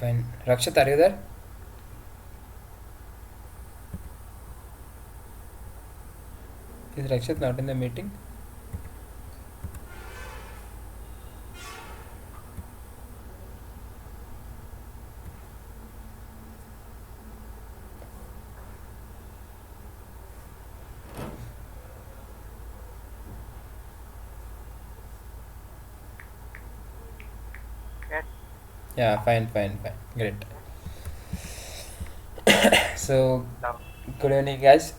Fine. Rakshat, are you there? Is Rakshat not in the meeting? Yes. Yeah, fine, fine, fine. Great. So, Now, good evening, guys.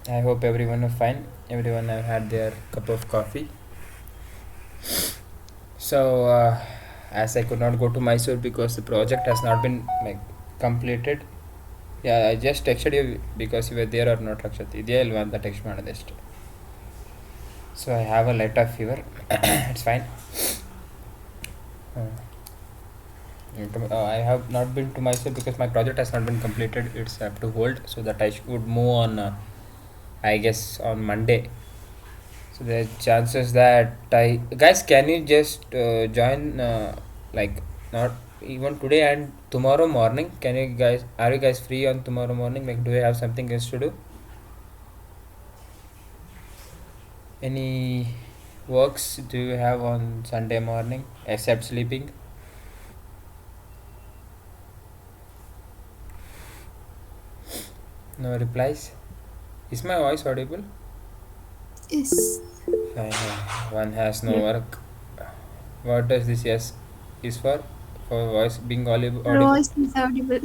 I hope everyone is fine. Everyone have had their cup of coffee. So, as I could not go to Mysore because the project has not been like completed. Yeah, I just texted you because you were there or not, Rakshat. Idea ilva anta text madadಷ್ಟೇ. So I have a light of fever. It's fine. Uh, I have not been to Mysore because my project has not been completed. It's up to hold so that I would move on. I guess on Monday. So there are chances that I guys can you just join like not even today and tomorrow morning. Can you guys are you guys free on tomorrow morning? Like do you have something else to do? Any works do you have on Sunday morning except sleeping? No replies. Is my voice audible? Yes. Fine. One has no Yes. work. What does this yes is for? For voice being Your audible? voice is audible.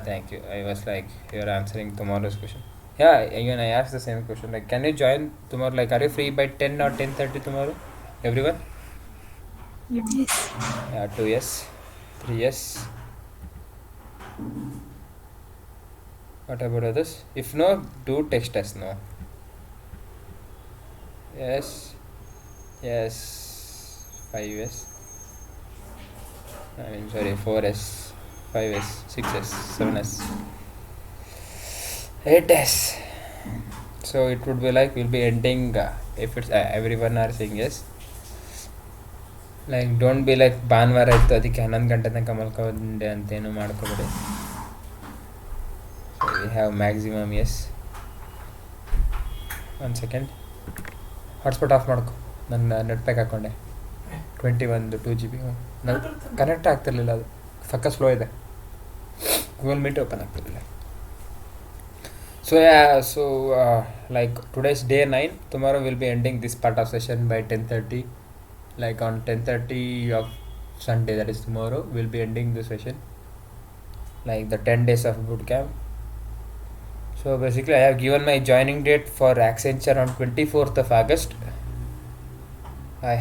Thank you. I was like, you're answering tomorrow's question. Yeah, even I asked the same question. Like, can you join tomorrow? Like, are you free by 10 or 10:30 tomorrow? Everyone? Yes. Yeah, 2 yes, 3 yes. What about others? If no, do text us. No. Yes, yes. 5 yes. I mean, sorry, 4 s, 5 s, 6 s, 7 s, 8 s. So it would be like we'll be ending if it's everyone are saying yes. Like don't be like ಭಾನುವಾರ ಇತ್ತು ಅದಕ್ಕೆ 11 ಗಂಟೆ ತನಕ ಮಲ್ಕೊಂಡೆ ಅಂತೇನು ಮಾಡ್ಕೊಬೇಡಿ. So we have maximum ಎಸ್. 1 second hotspot off ಮಾಡ್ಕೊ. ನನ್ನ ನೆಟ್ ಪ್ಯಾಕ್ ಹಾಕ್ಕೊಂಡೆ 2 GB. ನಾನು ಕನೆಕ್ಟ್ ಆಗ್ತಿರ್ಲಿಲ್ಲ, ಅದು ಸಕ್ಕ ಸ್ಲೋ ಇದೆ. ಗೂಗಲ್ ಮೀಟ್ ಓಪನ್ ಆಗ್ತಿರಲಿಲ್ಲ. So like today's day 9. Tomorrow will be ending this part of session by 10:30. Like on 10:30 of Sunday, that is tomorrow, we'll be ending the session, like the 10 days of boot camp. So basically I have given my joining date for Accenture on 24th of August. I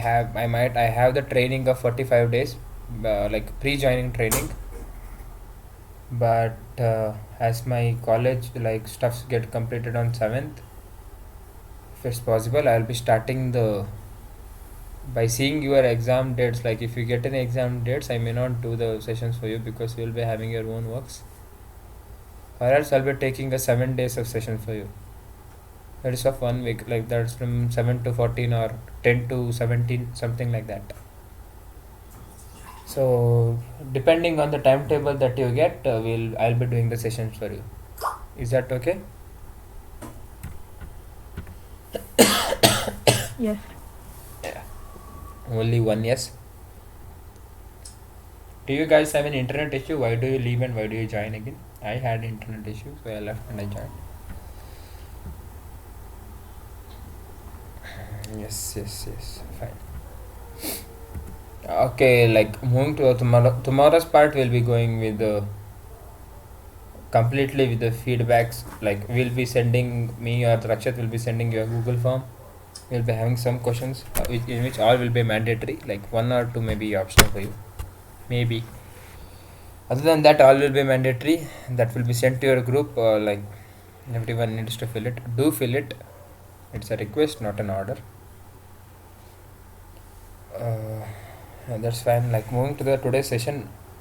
have the training of 45 days, like pre-joining training, but as my college like stuffs get completed on 7th, if it's possible I'll be starting the by seeing your exam dates. Like if you get any exam dates, I may not do the sessions for you because you will be having your own works, or else I'll be taking a 7 days of session for you. That is of 1 week, like that's from 7 to 14 or 10 to 17, something like that. So depending on the timetable that you get, I'll be doing the sessions for you. Is that okay? Yes. Only one yes. Do you guys have an internet issue? Why do you leave and why do you join again? I had internet issue, so I left and I joined. Yes, fine. Okay, like moving to tomorrow's part, we'll be going with completely with the feedbacks. Like we'll be sending me or Rakshat will be sending you a Google form. We'll be having some questions in which all will be mandatory. Like 1 or 2 may be optional for you, maybe. Other than that, all will be mandatory. That will be sent to your group. Like everyone needs to fill it. Do fill it. It's a request, not an order. That's fine. Like moving to the today's session,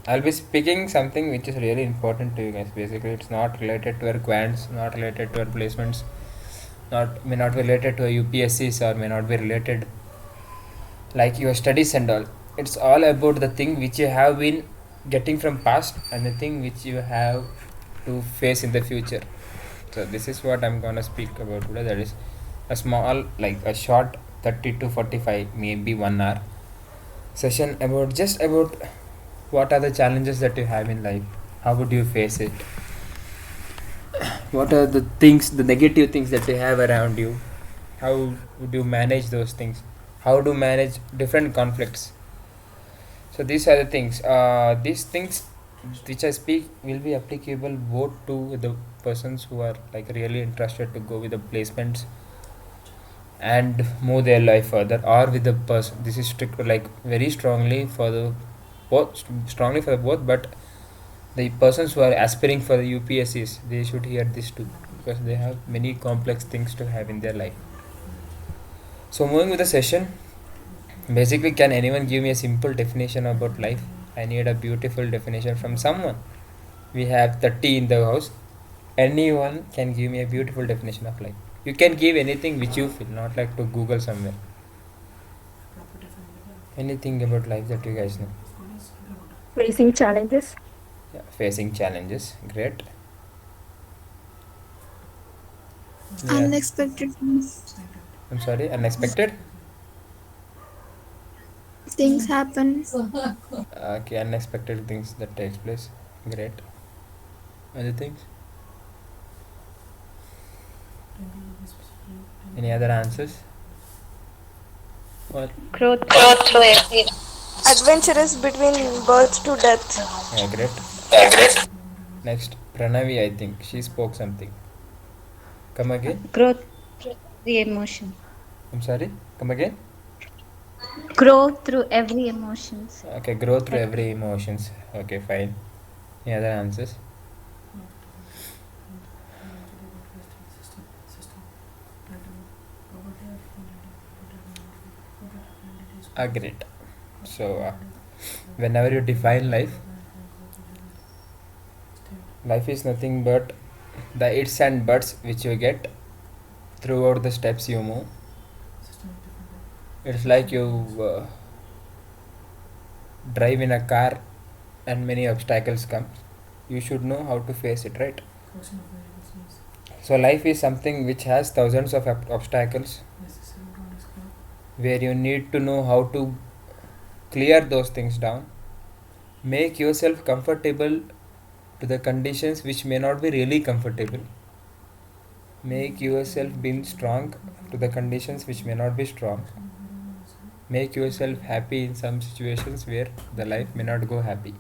I'll be speaking something which is really important to you guys. Basically, it's not related to your quants, not related to your placements, may not be related to your UPSCs, or may not be related like your studies and all. It's all about the thing which you have been getting from past and the thing which you have to face in the future. So this is what I'm gonna speak about today. That is a small, like a short 30 to 45, maybe 1 hour session about just about what are the challenges that you have in life, how would you face it, what are the things, the negative things that you have around you, how would you manage those things, how to manage different conflicts. So these are the things. These things which I speak will be applicable both to the persons who are like really interested to go with the placements and move their life further, or with the person. This is strict, like very strongly for the both, strongly for the both. But the persons who are aspiring for the UPSCs, they should hear this too, because they have many complex things to have in their life. So moving with the session, basically, can anyone give me a simple definition about life? I need a beautiful definition from someone. We have 30 in the house. Anyone can give me a beautiful definition of life. You can give anything which you feel, not like to Google somewhere. Anything about life that you guys know. Facing challenges. Yeah, facing challenges. Great. Yeah. Unexpected I'm sorry, unexpected. things happen. Okay, unexpected things that takes place. Great. Other things? Any other answers? What? Growth. Adventurous between birth to death. Yeah, great. Next, Pranavi, I think she spoke something. Come again. Growth through every emotion. I'm sorry. Come again. Grow through every emotions. Okay, grow through every emotions. Okay, fine. Any other answers? Great. So, whenever you define life, life is nothing but the its and buts which you get throughout the steps you move. It's like you drive in a car and many obstacles come. You should know how to face it, right? So life is something which has thousands of obstacles, where you need to know how to clear those things down, make yourself comfortable to the conditions which may not be really comfortable, make yourself being strong to the conditions which may not be strong, make yourself happy in some situations where the life may not go happy.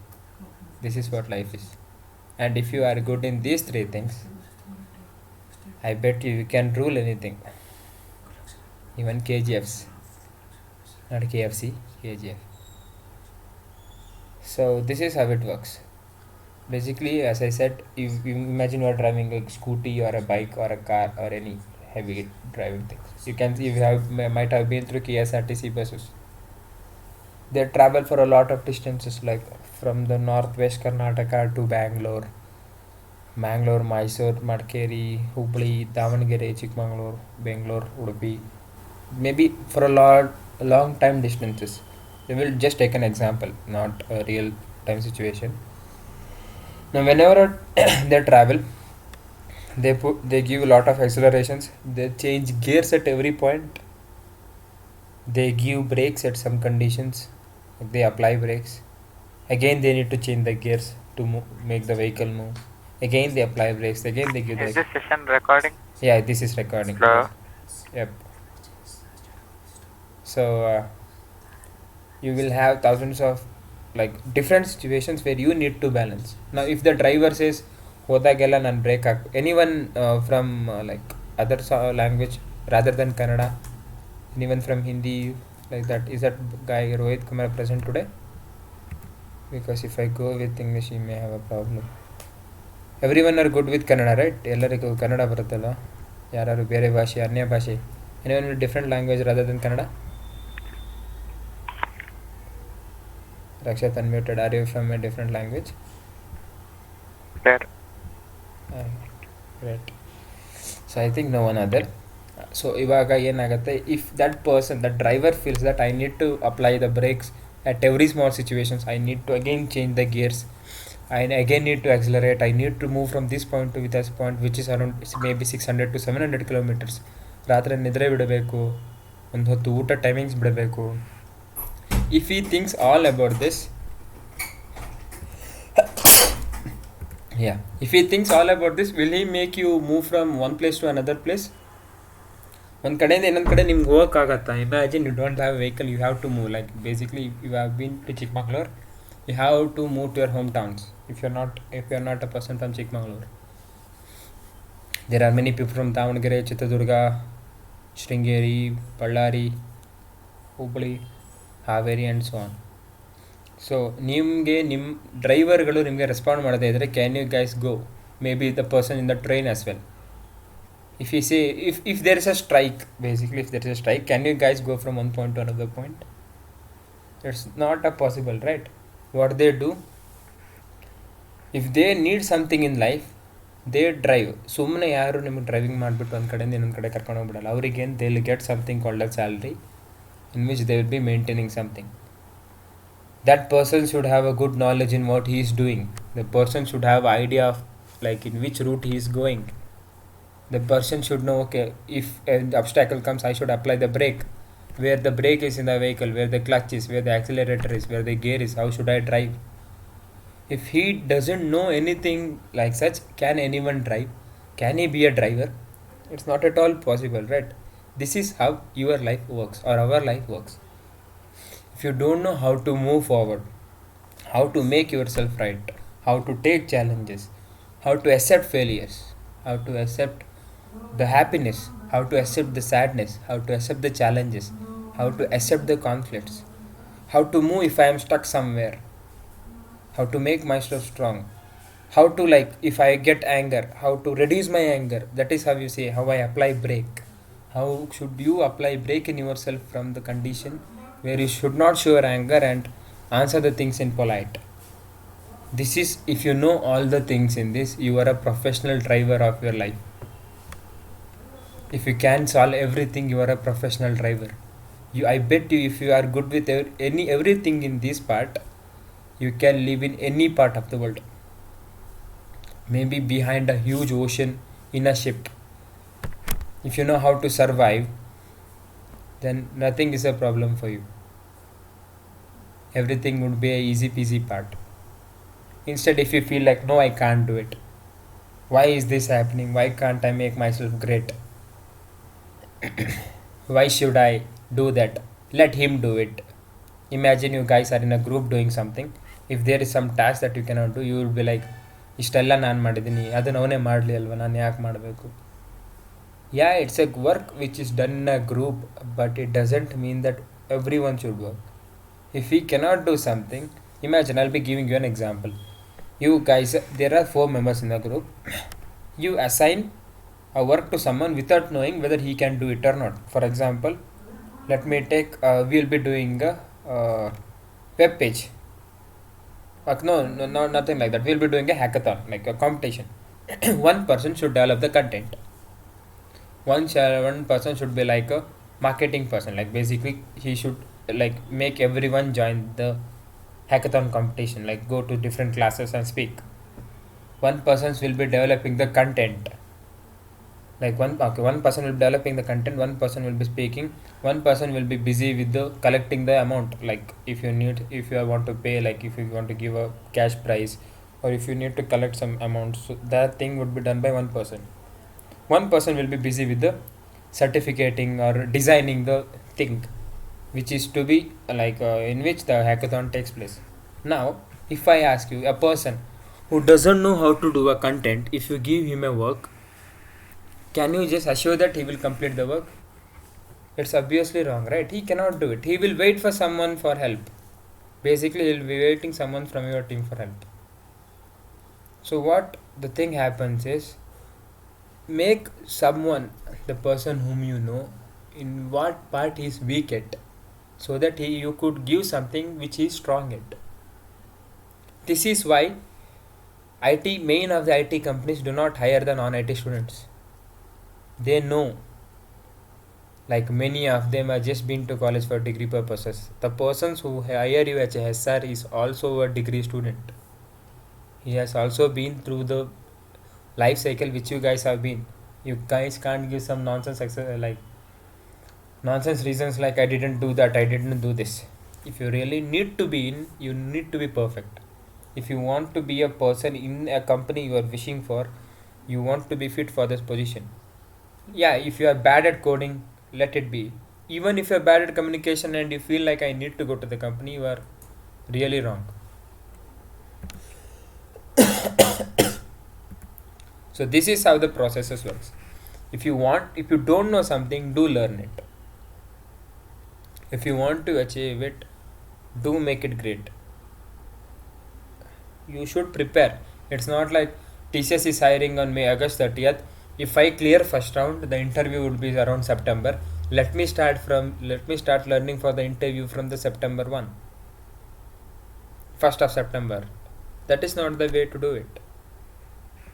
This is what life is. And if you are good in these three things, I bet you can rule anything, even KGFs, not KFC, KGF. So this is how it works. Basically, as I said, if you imagine you are driving a scooty or a bike or a car or any heavy driving things. You can see, might have been through KSRTC buses. They travel for a lot of distances, like from the northwest Karnataka to Bangalore, Mysore, Madikeri, Hubli, Davangere, Chikmagalur, Bangalore, Udupi. Maybe for long time distances. We will just take an example, not a real time situation. Now, whenever they travel, they give a lot of accelerations. They change gears at every point. They give brakes at some conditions. They apply brakes. Again, they need to change the gears to make the vehicle move. Again, they apply brakes. Again, they give. Is this session recording? Yeah, this is recording. Hello? Yep. So you will have thousands of like different situations where you need to balance. Now, if the driver says "Hodagela nan break," anyone from like other language rather than Kannada, anyone from Hindi like that, is that guy Rohit Kumar present today? Because if I go with English, he may have a problem. Everyone are good with Kannada, right? ಎಲ್ಲರಿಗೂ ಕನ್ನಡ ಬರುತ್ತಲ್ಲ, ಯಾರು ಬೇರೆ ಭಾಷೆ, ಅನ್ಯ ಭಾಷೆ, anyone with different language rather than Kannada? Rakshat unmuted. Are you from a different language? There. Great. So I think no one other. So ಇವಾಗ ಏನಾಗುತ್ತೆ, if that person, that driver feels that I need to apply the brakes At every small situations, I need to again change the gears. I again need to accelerate. I need to move from this point to this point, which is around maybe 600 to 700 kilometers. ರಾತ್ರಿ ನಿದ್ರೆ ಬಿಡಬೇಕು, ಒಂದು ಹೊತ್ತು ಊಟ timings ಬಿಡಬೇಕು. If he thinks all about this, if he thinks all about this, will he make you move from one place to another place? ಒಂದು ಕಡೆಯಿಂದ ಇನ್ನೊಂದು ಕಡೆ ನಿಮ್ಗೆ ಹೋಗೋಕ್ಕಾಗತ್ತಾ? Imagine you don't have vehicle, you have to move. Like basically you have been to Chikkamagaluru, you have to move to your hometowns if you're not a person from Chikmagalur. There are many people from Davangere, Chitradurga, Sringeri, Ballari, Hubli, Haveri and so on. So ನಿಮಗೆ ನಿಮ್ಮ ಡ್ರೈವರ್ಗಳು ನಿಮಗೆ respond ಮಾಡದೇ ಇದ್ದರೆ, can you guys go? Maybe the person in the train as well. If you say, if there is a strike, basically if there is a strike, can you guys go from one point to another point? It's not a possible, right? What they do, if they need something in life, they drive. ಸುಮ್ಮನೆ ಯಾರು ನಿಮಗೆ driving ಮಾಡಿಬಿಟ್ಟು ಒಂದು ಕಡೆಯಿಂದ ಇನ್ನೊಂದು ಕಡೆ ಕರ್ಕೊಂಡು ಹೋಗ್ಬಿಡಲ್ಲ. ಅವ್ರಿಗೇನು, they will get something called a salary in which they will be maintaining something. That person should have a good knowledge in what he is doing. The person should have idea of like in which route he is going. The person should know, okay, if an obstacle comes, I should apply the brake. Where the brake is in the vehicle, where the clutch is, where the accelerator is, where the gear is, how should I drive? If he doesn't know anything like such, can anyone drive? Can he be a driver? It's not at all possible, right? This is how your life works, or our life works. If you don't know how to move forward, how to make yourself right, how to take challenges, how to accept failures, how to accept the happiness, how to accept the sadness, how to accept the challenges, how to accept the conflicts, how to move if I am stuck somewhere, how to make myself strong, how to, like, if I get anger, how to reduce my anger. That is how you say, how I apply brake. How should you apply brake in yourself from the condition where you should not show your anger and answer the things in polite. This is, if you know all the things in this, you are a professional driver of your life. If you can solve everything, you are a professional driver. I bet you, if you are good with everything in this part, you can live in any part of the world. Maybe behind a huge ocean in a ship. If you know how to survive, then nothing is a problem for you. Everything would be a easy peasy part. Instead, if you feel like, no, I can't do it, why is this happening, why can't I make myself great, why should I do that, let him do it. Imagine you guys are in a group doing something. If there is some task that you cannot do, you will be like, ಇಷ್ಟೆಲ್ಲ ನಾನು ಮಾಡಿದ್ದೀನಿ, ಅದನ್ನು ಅವನೇ ಮಾಡಲಿ ಅಲ್ವಾ, ನಾನು ಯಾಕೆ ಮಾಡಬೇಕು? Yeah, it's a work which is done in a group, but it doesn't mean that everyone should work. If we cannot do something, imagine, I'll be giving you an example. You guys, there are 4 members in the group. You assign a work to someone without knowing whether he can do it or not. For example, let me take, we'll be doing a web page. No, nothing like that. We'll be doing a hackathon, like a competition. One person should develop the content. One person should be like a marketing person. Like basically, he should like make everyone join the hackathon competition, like go to different classes and speak. One person will be developing the content. Like one person will be developing the content, one person will be speaking, one person will be busy with the collecting the amount. Like if you want to pay, like if you want to give a cash prize, or if you need to collect some amount, so that thing would be done by one person. One person will be busy with the certificating or designing the thing, which is to be like in which the hackathon takes place. Now, if I ask you, a person who doesn't know how to do a content, if you give him a work, can you just assure that he will complete the work? It's obviously wrong, right? He cannot do it. He will wait for someone for help. Basically, he will be waiting someone from your team for help. So what the thing happens is, make someone, the person whom you know, in what part he is weak at, so that you could give something which he is strong at. This is why main of the IT companies do not hire the non-IT students. They know Like many of them are just been to college for degree purposes. The persons who hire you as a SR is also a degree student. He has also been through the life cycle which you guys have been. You guys can't give some nonsense reasons like I didn't do that, I didn't do this. If you really need to be in, you need to be perfect. If you want to be a person in a company you are wishing for, you want to be fit for this position. Yeah, if you are bad at coding, let it be. Even if you are bad at communication and you feel like I need to go to the company, you are really wrong. So this is how the processes works. If you don't know something, do learn it. If you want to achieve it, do make it great. You should prepare. It's not like TCS is hiring on August 30th. If I clear first round, the interview would be around September. Let me start learning for the interview from the September 1st of September. That is not the way to do it.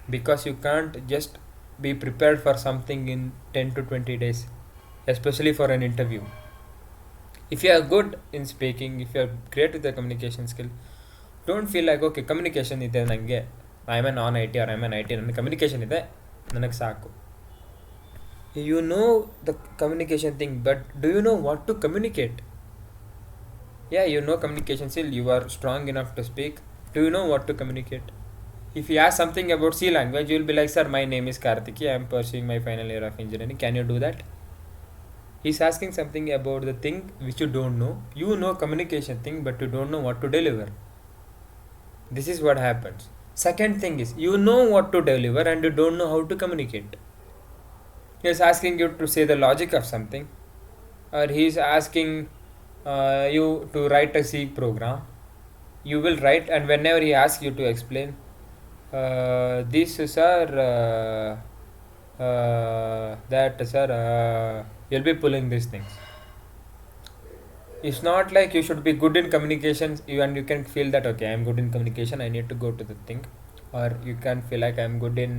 Because you can't just be prepared for something in 10 to 20 days, especially for an interview. If you are good in speaking, if you are great with the communication skill, don't feel like okay communication ಇದೆ ನನಗೆ I am an non I T or I am an I T ನನಗೆ communication ಇದೆ ನನಗೆ ಸಾಕು. You know the communication thing, but do you know what to communicate? Yeah, you know communication skill, you are strong enough to speak. Do you know what to communicate? If you ask something about C language, you will be like, sir, my name is Karthiki, I am pursuing my final year of engineering, can you do that? He's asking something about the thing which you don't know. You know communication thing, but you don't know what to deliver. This is what happens. Second thing is, you know what to deliver and you don't know how to communicate. He's asking you to say the logic of something, or he's asking you to write a C program. You will write, and whenever he asks you to explain, this sir, that sir, you'll be pulling these things. It's not like you should be good in communications and you can feel that okay, I'm good in communication, I need to go to the thing. Or you can feel like I'm good in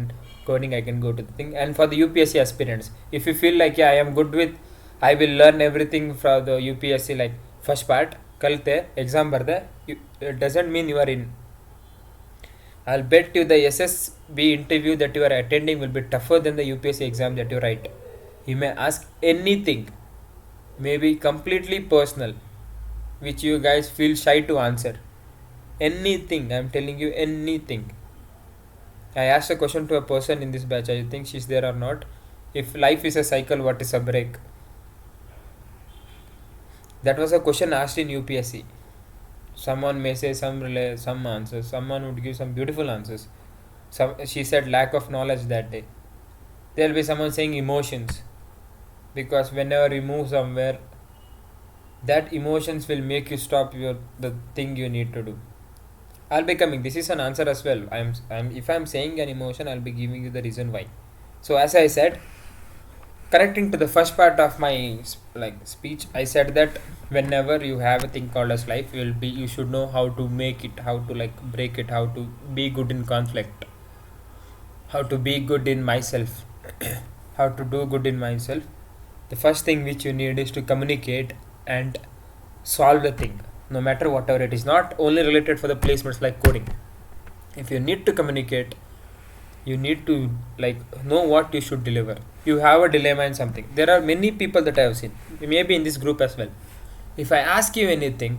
coding, I can go to the thing. And for the UPSC aspirants, if you feel like yeah, I am good with, I will learn everything from the UPSC, like first part kalte exam barde, it doesn't mean you are in. I'll bet you the SSB interview that you are attending will be tougher than the UPSC exam that you write. He may ask anything, maybe completely personal, which you guys feel shy to answer. Anything, I'm telling you, anything. I asked a question to a person in this batch, I think she's there or not. If life is a cycle, what is a break? That was a question asked in UPSC. Someone may say some answers, someone would give some beautiful answers. She said lack of knowledge that day. There will be someone saying emotions, because whenever you move somewhere, that emotions will make you stop the thing you need to do. I'll be coming, this is an answer as well. If I'm saying an emotion, I'll be giving you the reason why. So as I said, connecting to the first part of my speech, I said that whenever you have a thing called as life, you should know how to make it, how to break it, how to be good in conflict, how to be good in myself, how to do good in myself. The first thing which you need is to communicate and solve the thing, no matter whatever it is. Not only related for the placements like coding. If you need to communicate, you need to know what you should deliver. You have a dilemma in something. There are many people that I have seen, maybe in this group as well. If I ask you anything,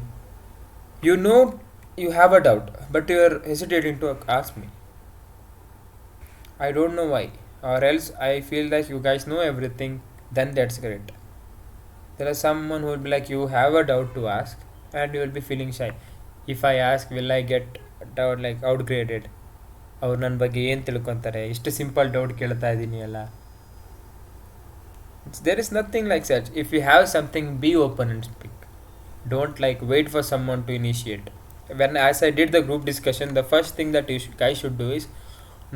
you know you have a doubt, but you are hesitating to ask me. I don't know why, or else I feel like you guys know everything, then that's great. There is someone who will be like, you have a doubt to ask, and you will be feeling shy. If I ask, will I get outgraded? ಅವ್ರು ನನ್ನ ಬಗ್ಗೆ ಏನು ತಿಳ್ಕೊತಾರೆ, ಇಷ್ಟು simple doubt ಕೇಳ್ತಾ ಇದ್ದೀನಿ ಅಲ್ಲ. There is nothing like such. If you have something, be open and speak. Don't wait for someone to initiate. As I did the group discussion, the first thing that you guys should do is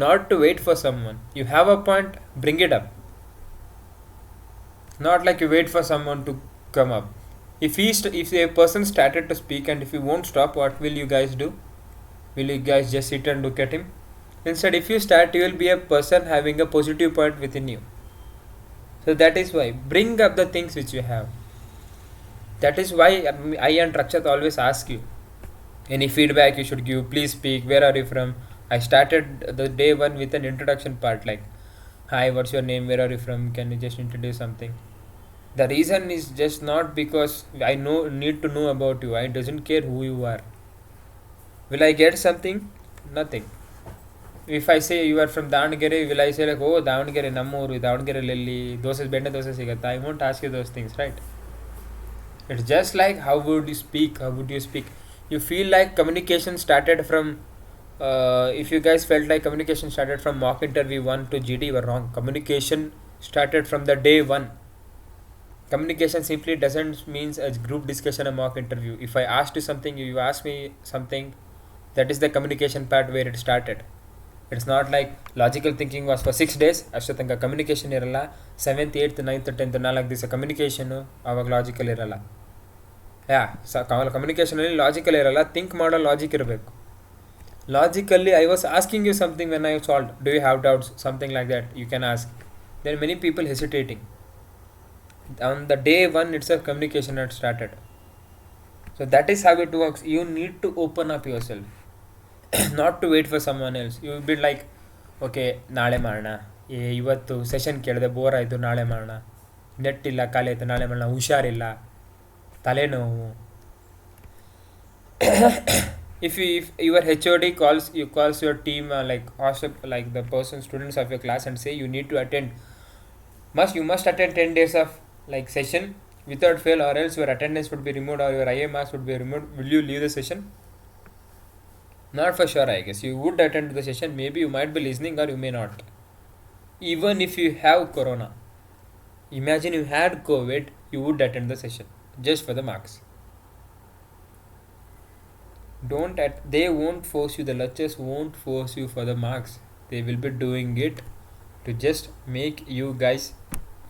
not to wait for someone. You have a point, bring it up. Not like you wait for someone to come up. If a person started to speak and if you won't stop, what will you guys do? Will you guys just sit and look at him? Instead, if you start, you will be a person having a positive point within you. So So that is why bring up the things which you have. That is why I and Rakshat always ask you any feedback you should give. Please speak. Where are you from? I started the day one with an introduction part like, "Hi, what's your name? Where are you from? Can you just introduce something?" The reason is just not because I need to know about you. I doesn't care who you are. Will I get something? Nothing. If I say you are from Davangere, will I say like, oh, Davangere Nammuru, Davangere Lilli, dosas benne dosa sigata? I won't ask you those things, right? It's just like how would you speak? How would you speak? You feel like communication started from. If you guys felt like communication started from mock interview 1 to GD, you were wrong. Communication started from the day 1. Communication simply doesn't means a group discussion, a mock interview. If I asked you something, you ask me something, that is the communication part where it started. It's not like logical thinking was for 6 days ಅಷ್ಟೊತ್ತಂಕ communication ಇರಲ್ಲ 7th 8th 9th 10th 4 ದಿವಸ communication ಅವಾಗ logical ಇರಲ್ಲ ಕಮ್ಯುನಿಕೇಷನಲ್ಲಿ logical ಇರಲ್ಲ think ಮಾಡೋ logic ಇರಬೇಕು logically I was asking you something when I solve do you have doubts something like that you can ask there many people hesitating on the day one itself communication had started. So that is how it works. You need to open up yourself not to wait for someone else. You will be like, okay, ನಾಳೆ ಮಾಡೋಣ, ಇವತ್ತು session ಕೇಳಿದೆ bore ಆಯಿತು, ನಾಳೆ ಮಾಡೋಣ, net ಇಲ್ಲ, ಖಾಲಿ ಆಯಿತು, ನಾಳೆ ಮಾಡೋಣ, ಹುಷಾರಿಲ್ಲ, ತಲೆನೋವು. if your HOD calls your team like the person, students of your class, and say you need to attend, you must attend 10 days of like session without fail, or else your attendance would be removed or your IA marks would be removed, will you leave the session? Not for sure. I guess you would attend the session. Maybe you might be listening or you may not. Even if you have corona, imagine you had COVID, you would attend the session just for the marks. They won't force you, the lecturers won't force you for the marks. They will be doing it to just make you guys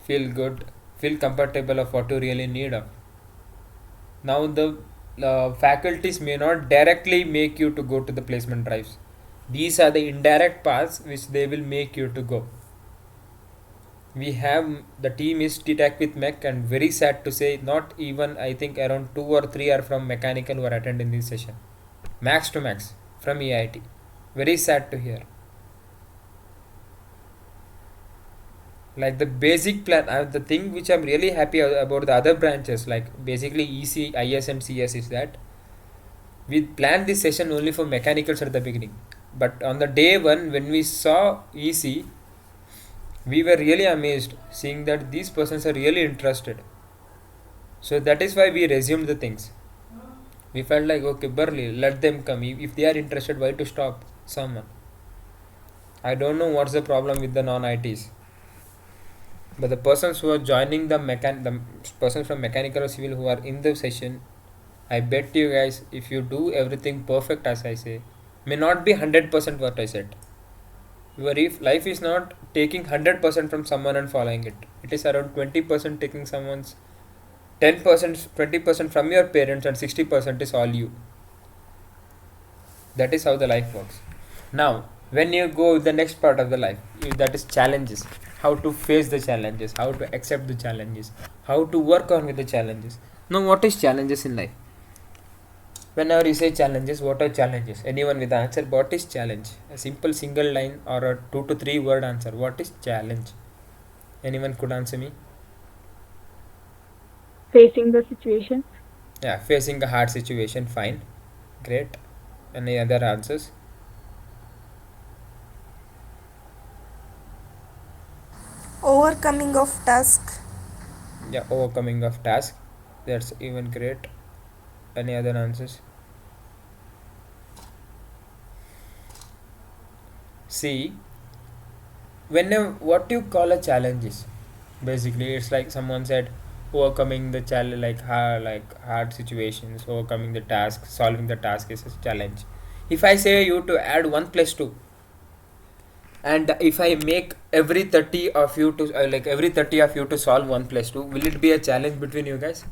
feel good, feel comfortable of what you really need of. Now the faculties may not directly make you to go to the placement drives. These are the indirect paths which they will make you to go. We have the team is TTAC with Mech, and very sad to say not even I think around 2 or 3 are from mechanical who are attending this session. Max to max from EIT. Very sad to hear. Like the basic plan, the thing which I'm really happy about the other branches, like basically EC, IS and CS, is that we planned this session only for mechanicals at the beginning. But on the day one, when we saw EC, we were really amazed seeing that these persons are really interested. So that is why we resumed the things. We felt like, okay, Burley, let them come. If they are interested, why to stop someone? I don't know what's the problem with the non-ITs. But the persons who are joining the persons from mechanical or civil who are in the session, I bet you guys, if you do everything perfect as I say, may not be 100% what I said. Your life is not taking 100% from someone and following it. It is around 20% taking someone's, 10%, 20% from your parents, and 60% is all you. That is how the life works. Now, when you go the next part of the life, that is challenges. How to face the challenges, how to accept the challenges, how to work on with the challenges. Now, what is challenges in life? Whenever you say challenges, what are challenges? Anyone with the answer? What is challenge? A simple single line or a 2 to 3 word answer. What is challenge? Anyone could answer me? Facing the situation. Yeah, facing a hard situation. Fine, great. Any other answers? Overcoming of task. Yeah, overcoming of task. That's even great. Any other answers? See, whenever what you call a challenge is basically, it's like someone said, overcoming the challenge, like hard situations, overcoming the task, solving the task is a challenge. If I say you to add 1 plus 2, and if I make every 30 of you to solve 1 plus 2, will it be a challenge between you guys?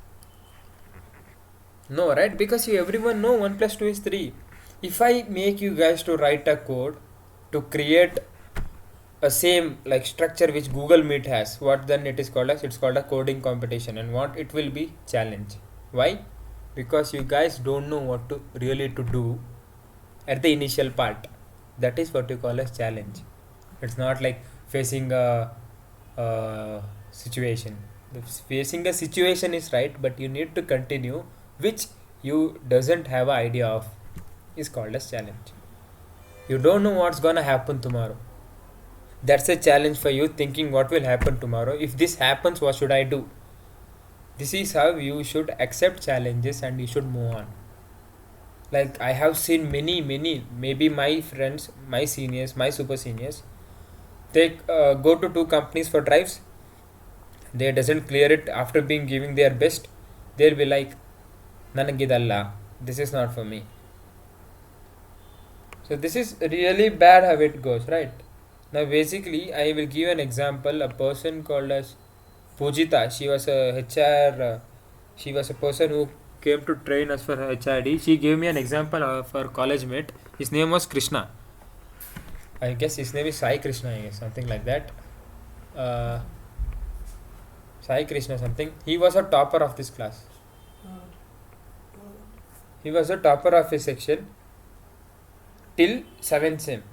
No, right? Because everyone know 1 plus 2 is 3. If I make you guys to write a code to create a same like structure which Google Meet has, what then it is called as? It's called a coding competition, and what it will be? Challenge. Why? Because you guys don't know what to really to do at the initial part. That is what you call as challenge. It's not like facing a situation. Facing a situation is right, but you need to continue, which you doesn't have an idea of, is called as challenge. You don't know what's gonna happen tomorrow. That's a challenge for you, thinking what will happen tomorrow. If this happens, what should I do? This is how you should accept challenges and you should move on. Like I have seen many, maybe my friends, my seniors, my super seniors, they go to two companies for drives. They doesn't clear it after being giving their best. They'll be like, "Nanagidalla, this is not for me." So this is really bad how it goes, right? Now basically, I will give an example. A person called as Pujita. She was a HR. She was a person who came to train us for HRD. She gave me an example of her college mate. His name was Krishna. I guess his name is Sai Krishna, I guess, something like that. Sai Krishna something. He was a topper of this class. He was a topper of his section till 7th sem.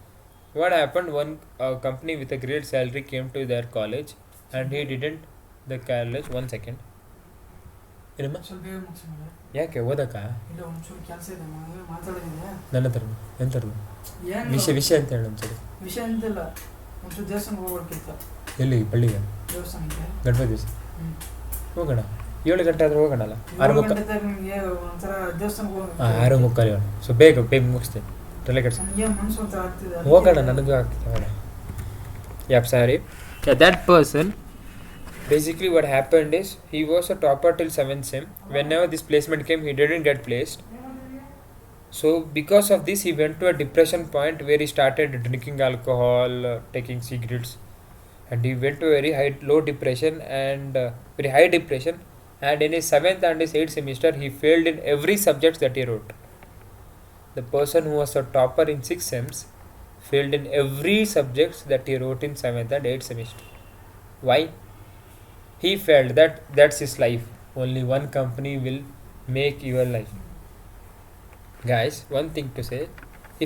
What happened? One company with a great salary came to their college and he didn't the college. 1 second. ಏನಮ್ಮ ಯಾಕೆ ಓದಕ್ಕ ನನ್ನ ಹತ್ರ ಎಂಥದ್ದು ವಿಷಯ ಅಂತ ಹೇಳಿ ಒಂದ್ಸರಿ ವಿಷಯ ಅಂತಿಲ್ಲ ಒಂಚೂರು ದೇವಸ್ಥಾನಕ್ಕೆ ಹೋಗ್ಬೇಕಿತ್ತು ಎಲ್ಲಿ ಪಳ್ಳಿಗೆ ದೇವಸ್ಥಾನಕ್ಕೆ ಗಣಪತಿ ದಿವಸ ಹೋಗೋಣ 7 ಗಂಟೆ ಆದ್ರೆ ಹೋಗೋಣಲ್ಲ 6:30 ನಿಮಗೆ ಒಂಥರ ದೇವಸ್ಥಾನಕ್ಕೆ ಹೋಗ್ಬೇಕು 6:30 ಸೊ ಬೇಗ ಮುಗಿಸ್ತೇನೆ ತಲೆ ಕೆಡ್ಸ ನನಗೆ ಮನಸ್ಸು ಒಂಥರ ಆಗ್ತಿದೆ ಹೋಗೋಣ ನನಗೂ ಆಗ್ತಿದೆ ಹೋಗೋಣ app sorry that person basically what happened is he was a topper till 7th sem. Whenever this placement came, he didn't get placed. So because of this, he went to a depression point where he started drinking alcohol, taking cigarettes, and he went to a very low depression and very high depression. And in his 7th and his 8th semester, he failed in every subject that he wrote. The person who was a topper in 6 sems failed in every subject that he wrote in 7th and 8th semester. Why? He felt that that's his life. Only one company will make your life. Guys, one thing to say,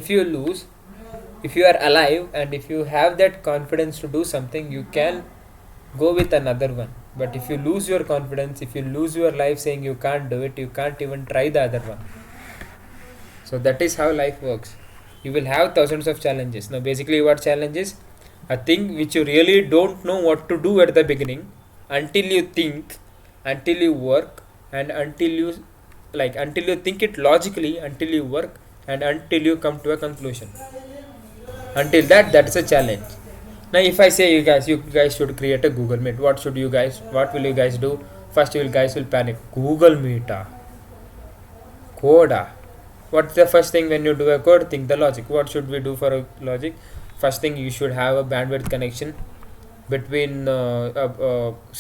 if you lose, if you are alive and if you have that confidence to do something, you can go with another one. But if you lose your confidence, if you lose your life saying you can't do it, you can't even try the other one. So that is how life works. You will have thousands of challenges. Now basically what challenge is? A thing which you really don't know what to do at the beginning, until you think, until you work, and until you think it logically, until you work, and until you come to a conclusion. Until that's a challenge. Now if I say you guys should create a Google Meet, what will you guys do? First you guys will panic. Google Meet code. What's the first thing when you do a code? Think the logic. What should we do for a logic? First thing, you should have a bandwidth connection between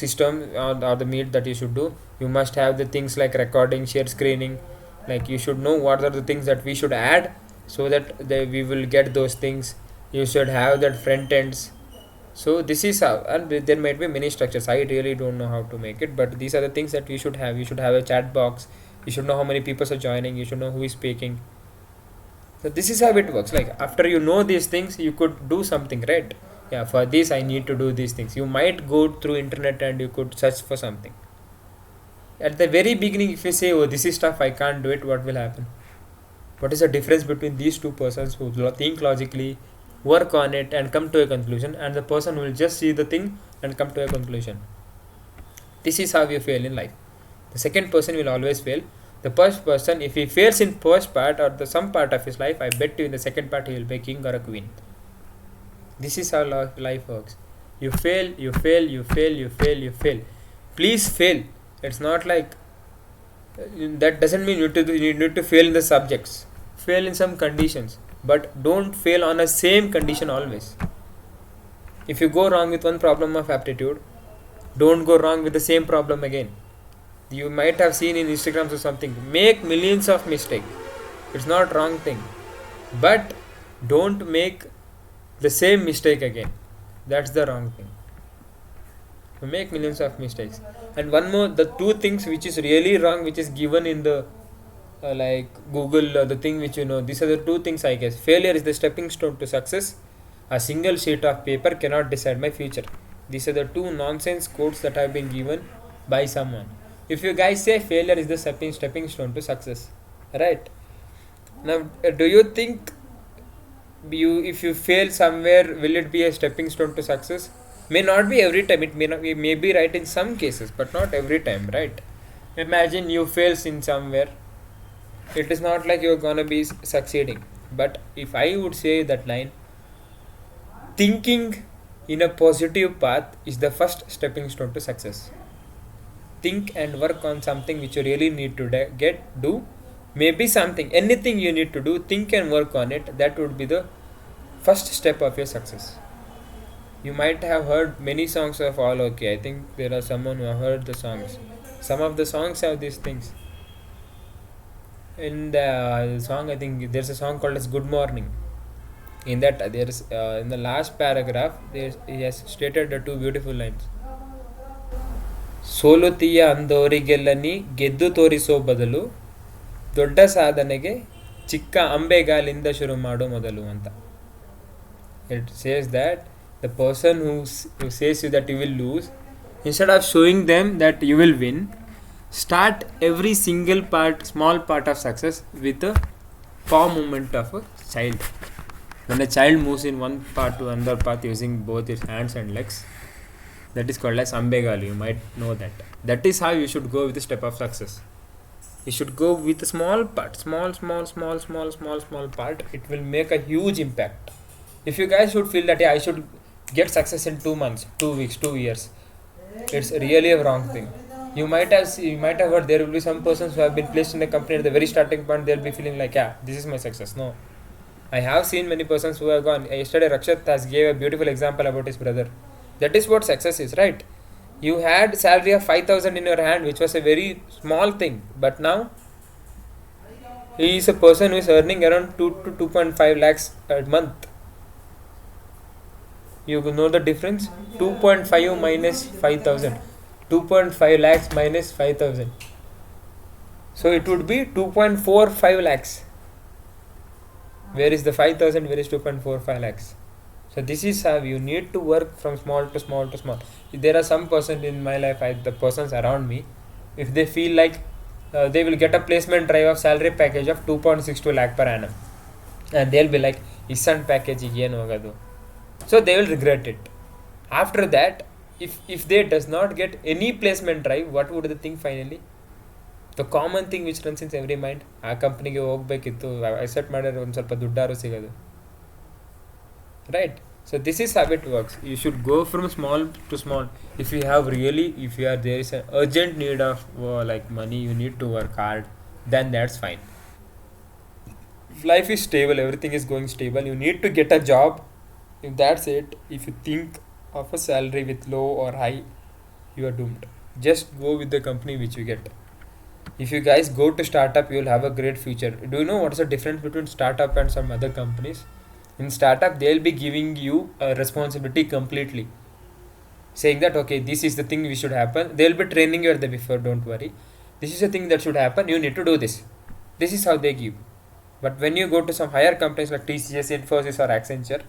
system or the meet that you should do. You must have the things like recording, share screening. Like you should know what are the things that we should add so that we will get those things. You should have that front ends. So this is how, and there might be many structures. I really don't know how to make it, but these are the things that you should have. You should have a chat box. You should know how many people are joining. You should know who is speaking. So this is how it works. Like after you know these things, you could do something, right? Yeah, for this I need to do these things. You might go through internet and you could search for something. At the very beginning, if you say, oh, this is stuff I can't do it, what will happen? What is the difference between these two persons who think logically, work on it and come to a conclusion, and the person who will just see the thing and come to a conclusion? This is how you fail in life. The second person will always fail. The first person, if he fails in first part or some part of his life, I bet you in the second part he will be king or a queen. This is how life works. You fail. Please fail. It's not like that doesn't mean you need to fail in the subjects. Fail in some conditions, but don't fail on a same condition always. If you go wrong with one problem of aptitude, don't go wrong with the same problem again. You might have seen in Instagram or something, make millions of mistakes. It's not wrong thing, but don't make the same mistake again. That's the wrong thing. You make millions of mistakes. And one more, the two things which is really wrong, which is given in the like Google, the thing which these are the two things I guess. Failure is the stepping stone to success. A single sheet of paper cannot decide my future. These are the two nonsense quotes that have been given by someone. If you guys say failure is the stepping stone to success, right? Now, do you think if you fail somewhere, will it be a stepping stone to success? May not be every time. It may be right in some cases, but not every time, right? Imagine you fails in somewhere. It is not like you're gonna be succeeding. But if I would say that line, thinking in a positive path is the first stepping stone to success. Think and work on something which you really need to do. Maybe something, anything you need to do, think and work on it. That would be the first step of your success. You might have heard many songs of All Okay. I think there are someone who have heard the songs. Some of the songs have these things. In the song, I think there's a song called as Good Morning. In that, there's in the last paragraph, he has stated the two beautiful lines. ಸೋಲುತ್ತೀಯ ಅಂದೋರಿಗೆಲ್ಲ ನೀ ಗೆದ್ದು ತೋರಿಸೋ ಬದಲು ದೊಡ್ಡ ಸಾಧನೆಗೆ ಚಿಕ್ಕ ಅಂಬೆಗಾಲಿಂದ ಶುರು ಮಾಡು ಮೊದಲು ಅಂತ. It says that the person who says you that you will lose, instead of showing them that you will win, start every single small part of success with a paw movement of a child. When a child moves in one part to another path using both his hands and legs, that is called as ambegali. You might know that. That is how you should go with the step of success. You should go with a small part, small part. It will make a huge impact. If you guys should feel that I should get success in 2 months, 2 weeks, 2 years, it's really a wrong thing. You might have heard there will be some persons who have been placed in a company at the very starting point. They'll be feeling like, yeah, this is my success. No, I have seen many persons who have gone. Yesterday, Rakshat has gave a beautiful example about his brother. That is what success is, right? You had salary of 5,000 in your hand, which was a very small thing, but now he is a person who is earning around 2 to 2.5 lakhs a month. You know the difference? 2.5 minus 5,000. 2.5 lakhs minus 5,000. So it would be 2.45 lakhs. Where is the 5,000? Where is 2.45 lakhs? So this is how you need to work from small to small to small. There are some persons in my life, the persons around me, if they feel like they will get a placement drive of salary package of 2.62 lakh per annum, and they'll be like, "Isan package yen hogadu." So they will regret it. After that, if they does not get any placement drive, what would they think finally? The common thing which runs in every mind, ಆ ಕಂಪ್ನಿಗೆ ಹೋಗ್ಬೇಕಿತ್ತು, accept ಮಾಡಿದ್ರೆ ಒಂದು ಸ್ವಲ್ಪ ದುಡ್ಡಾರು ಸಿಗೋದು. Right? So this is how it works. You should go from small to small. If there is an urgent need of like money, you need to work hard, then that's fine. If life is stable, everything is going stable, you need to get a job. If that's it, if you think of a salary with low or high, you are doomed. Just go with the company which you get. If you guys go to startup, you will have a great future. Do you know what is the difference between startup and some other companies? In startup, they'll be giving you a responsibility completely, saying that okay, this is the thing which should happen. They'll be training you at the before, don't worry, this is the thing that should happen, you need to do this. This is how they give. But when you go to some higher companies like TCS, Infosys or Accenture,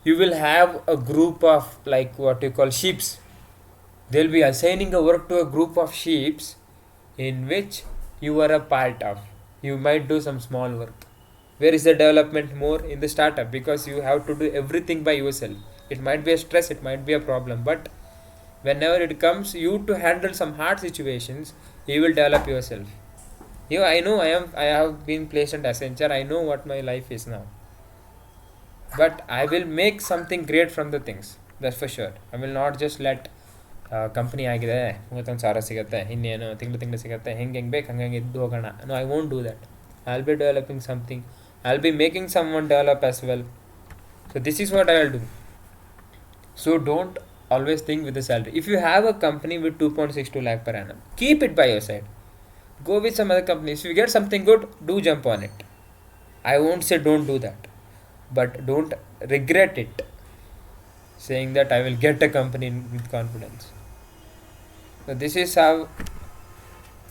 you will have a group of like what you call sheeps. They'll be assigning a work to a group of sheeps in which you are a part of. You might do some small work. Where is the development more? In the startup, because you have to do everything by yourself. It might be a stress, it might be a problem, but whenever it comes you to handle some hard situations, you will develop yourself. I know I have been placed at Accenture. I know what my life is now, but I will make something great from the things, that's for sure. I will not just let company ಆಗಿದೆ, 30,000 ಸಿಗುತ್ತೆ, ಇನ್ನೇನು ತಿಂಗಳು ಸಿಗುತ್ತೆ, ಹೆಂಗೆ ಬೇಕು ಹಂಗೆ ಇದ್ದು ಹೋಗೋಣ. No, I won't do that. I'll be developing something. I'll be making someone develop as well. So this is what I'll do. So don't always think with the salary. If you have a company with 2.62 lakh per annum, keep it by your side. Go with some other companies. If you get something good, do jump on it. I won't say don't do that, but don't regret it. saying that I will get a company with confidence. So this is how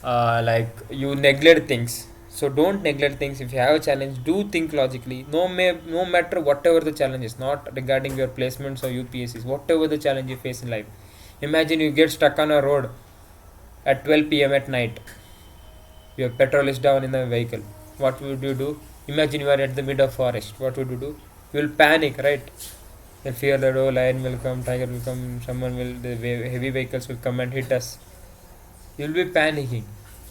like you neglect things. So don't neglect things. If you have a challenge, do think logically. No matter whatever the challenge is, not regarding your placements or UPSCs, whatever the challenge you face in life. Imagine you get stuck on a road at 12 p.m. at night. Your petrol is down in the vehicle. What would you do? Imagine you are at the mid of forest. What would you do? You will panic, right? You fear that oh, lion will come, tiger will come, someone will, the heavy vehicles will come and hit us. You will be panicking.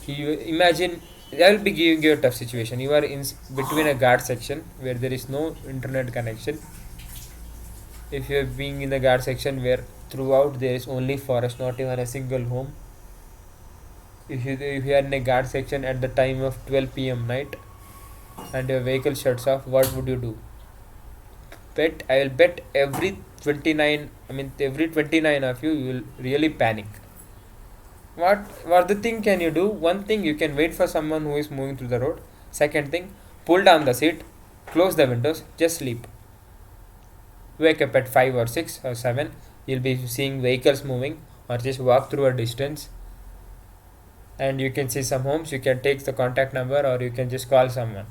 You imagine I will be giving you a tough situation. You are in between a guard section where there is no internet connection. If you are being in the guard section where throughout there is only forest, not even a single home. If you are in a guard section at the time of 12 p.m. night and your vehicle shuts off, what would you do? I will bet every 29 of you will really panic. What the thing can you do? One thing, you can wait for someone who is moving through the road. Second thing, pull down the seat, close the windows, just sleep. Wake up at 5 or 6 or 7, you'll be seeing vehicles moving, or just walk through a distance and you can see some homes. You can take the contact number or you can just call someone.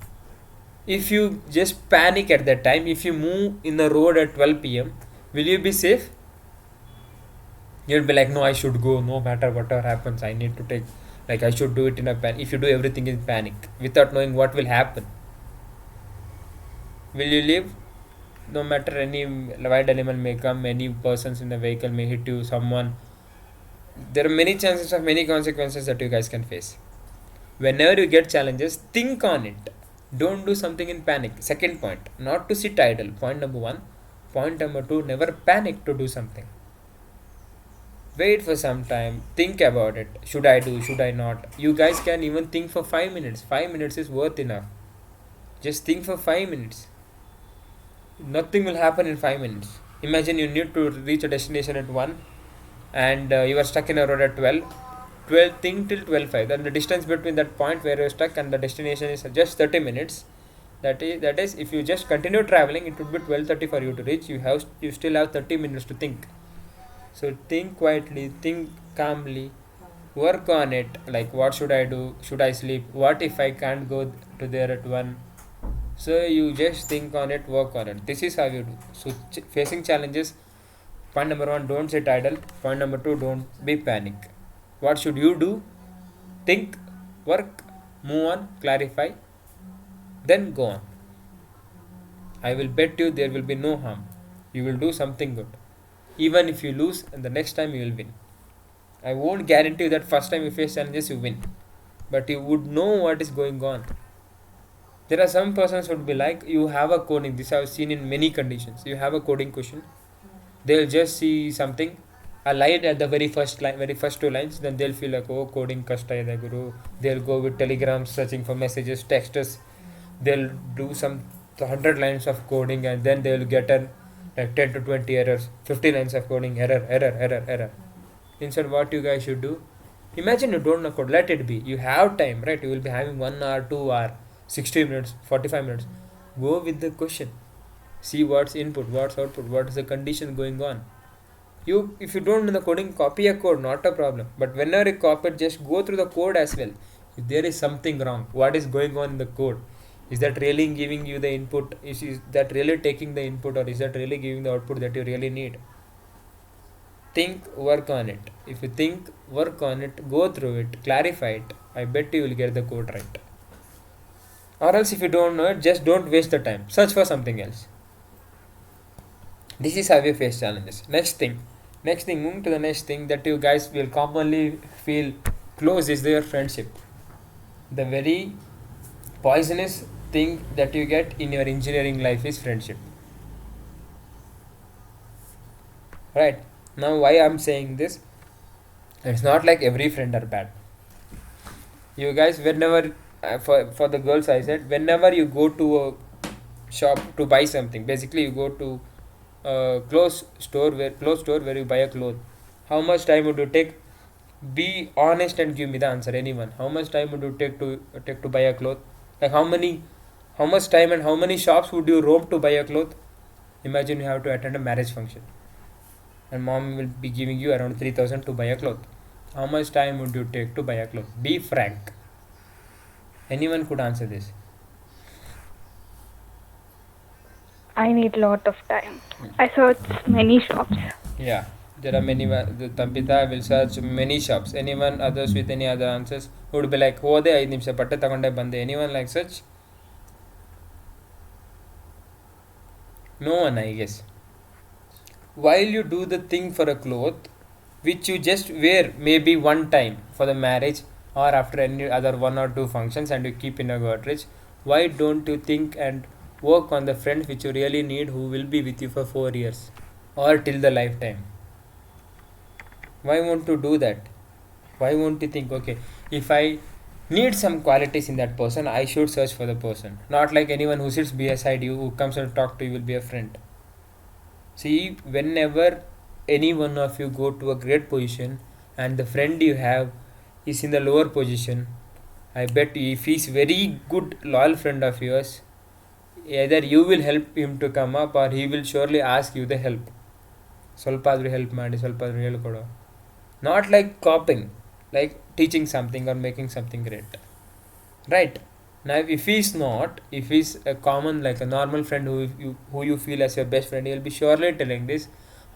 If you just panic at that time, if you move in the road at 12 p.m., will you be safe? You'll be like, no, I should go, no matter whatever happens, I need to take, like I should do it in a panic. If you do everything in panic without knowing what will happen, will you live? No matter any wild animal may come, any persons in the vehicle may hit you, someone. There are many chances of many consequences that you guys can face. Whenever you get challenges, think on it. Don't do something in panic. Second point, not to sit idle. Point number 1. Point number 2, never panic to do something. Wait for some time, think about it. Should I do, should I not? You guys can even think for 5 minutes. 5 minutes is worth enough. Just think for 5 minutes. Nothing will happen in 5 minutes. Imagine you need to reach a destination at 1 and you are stuck in a road at 12. Think till 12:05. Then the distance between that point where you are stuck and the destination is just 30 minutes. That is, if you just continue traveling, it would be 12:30 for you to reach. You still have 30 minutes to think. So think quietly, think calmly, work on it. Like, what should I do? Should I sleep? What if I can't go to there at 1? So you just think on it, work on it. This is how you do. So facing challenges, point number 1, don't sit idle. Point number 2, don't be panic. What should you do? Think, work, move on, clarify, then go on. I will bet you there will be no harm. You will do something good. Even if you lose, and the next time you will win. I won't guarantee you that first time you face challenges you win, but you would know what is going on. There are some persons who would be like, you have a coding. This I have seen in many conditions. You have a coding question. They'll just see something, a line at the very first 2 lines. Then they'll feel like, oh, coding kashta hai guru. They'll go with telegrams searching for messages, texts. They'll do some 100 lines of coding and then they'll get like 10 to 20 errors, 50 lines of coding, error. Instead, what you guys should do, imagine you don't know code, let it be. You have time, right? You will be having 1 hour, 2 hour, 60 minutes, 45 minutes. Go with the question. See what's input, what's output, what is the condition going on. If you don't know the coding, copy a code, not a problem. But whenever you copy it, just go through the code as well. If there is something wrong, what is going on in the code? Is that really giving you the input? Is that really taking the input, or is that really giving the output that you really need? Think, work on it. If you think, work on it, go through it, clarify it, I bet you will get the code right. Or else if you don't know it, just don't waste the time. Search for something else. This is how you face challenges. Next thing, moving to the next thing that you guys will commonly feel close is their friendship. The very poisonous thing that you get in your engineering life is friendship. Right? Now why I'm saying this? It's not like every friend are bad. You guys, whenever, for the girls I said, whenever you go to a shop to buy something, basically you go to a clothes store where you buy a cloth. How much time would you take? Be honest and give me the answer, anyone. How much time would you take to buy a cloth? Like how much time and how many shops would you roam to buy a cloth? Imagine you have to attend a marriage function. and mom will be giving you around 3,000 to buy a cloth. How much time would you take to buy a cloth? Be frank. Anyone could answer this. I need a lot of time. I search many shops. Yeah, there are many. The Tampita will search many shops. Anyone others with any other answers would be like, "Oh, they 5 ನಿಮಿಷ ಬಟ್ಟೆ ತಗೊಂಡೆ ಬಂದೆ." Anyone like such? No one, I guess. While you do the thing for a cloth, which you just wear maybe one time for the marriage or after any other 1 or 2 functions, and you keep in a Godrej, why don't you think and work on the friends which you really need, who will be with you for 4 years or till the lifetime? Why won't you do that? Why won't you think, okay, if I need some qualities in that person, I should search for the person, not like anyone who sits beside you, who comes and talk to you will be a friend. See, whenever any one of you go to a great position and the friend you have is in the lower position, I bet if he's very good loyal friend of yours, either you will help him to come up or he will surely ask you the help. ಸ್ವಲ್ಪ ಆದರೂ help ಮಾಡಿ, ಸ್ವಲ್ಪ ಆದರೂ ಹೇಳ್ಕೊಡೋ. Not like copying, like teaching something or making something great. Right? Now if he's not, if he's a common, like a normal friend who you feel as your best friend, he'll be surely telling this.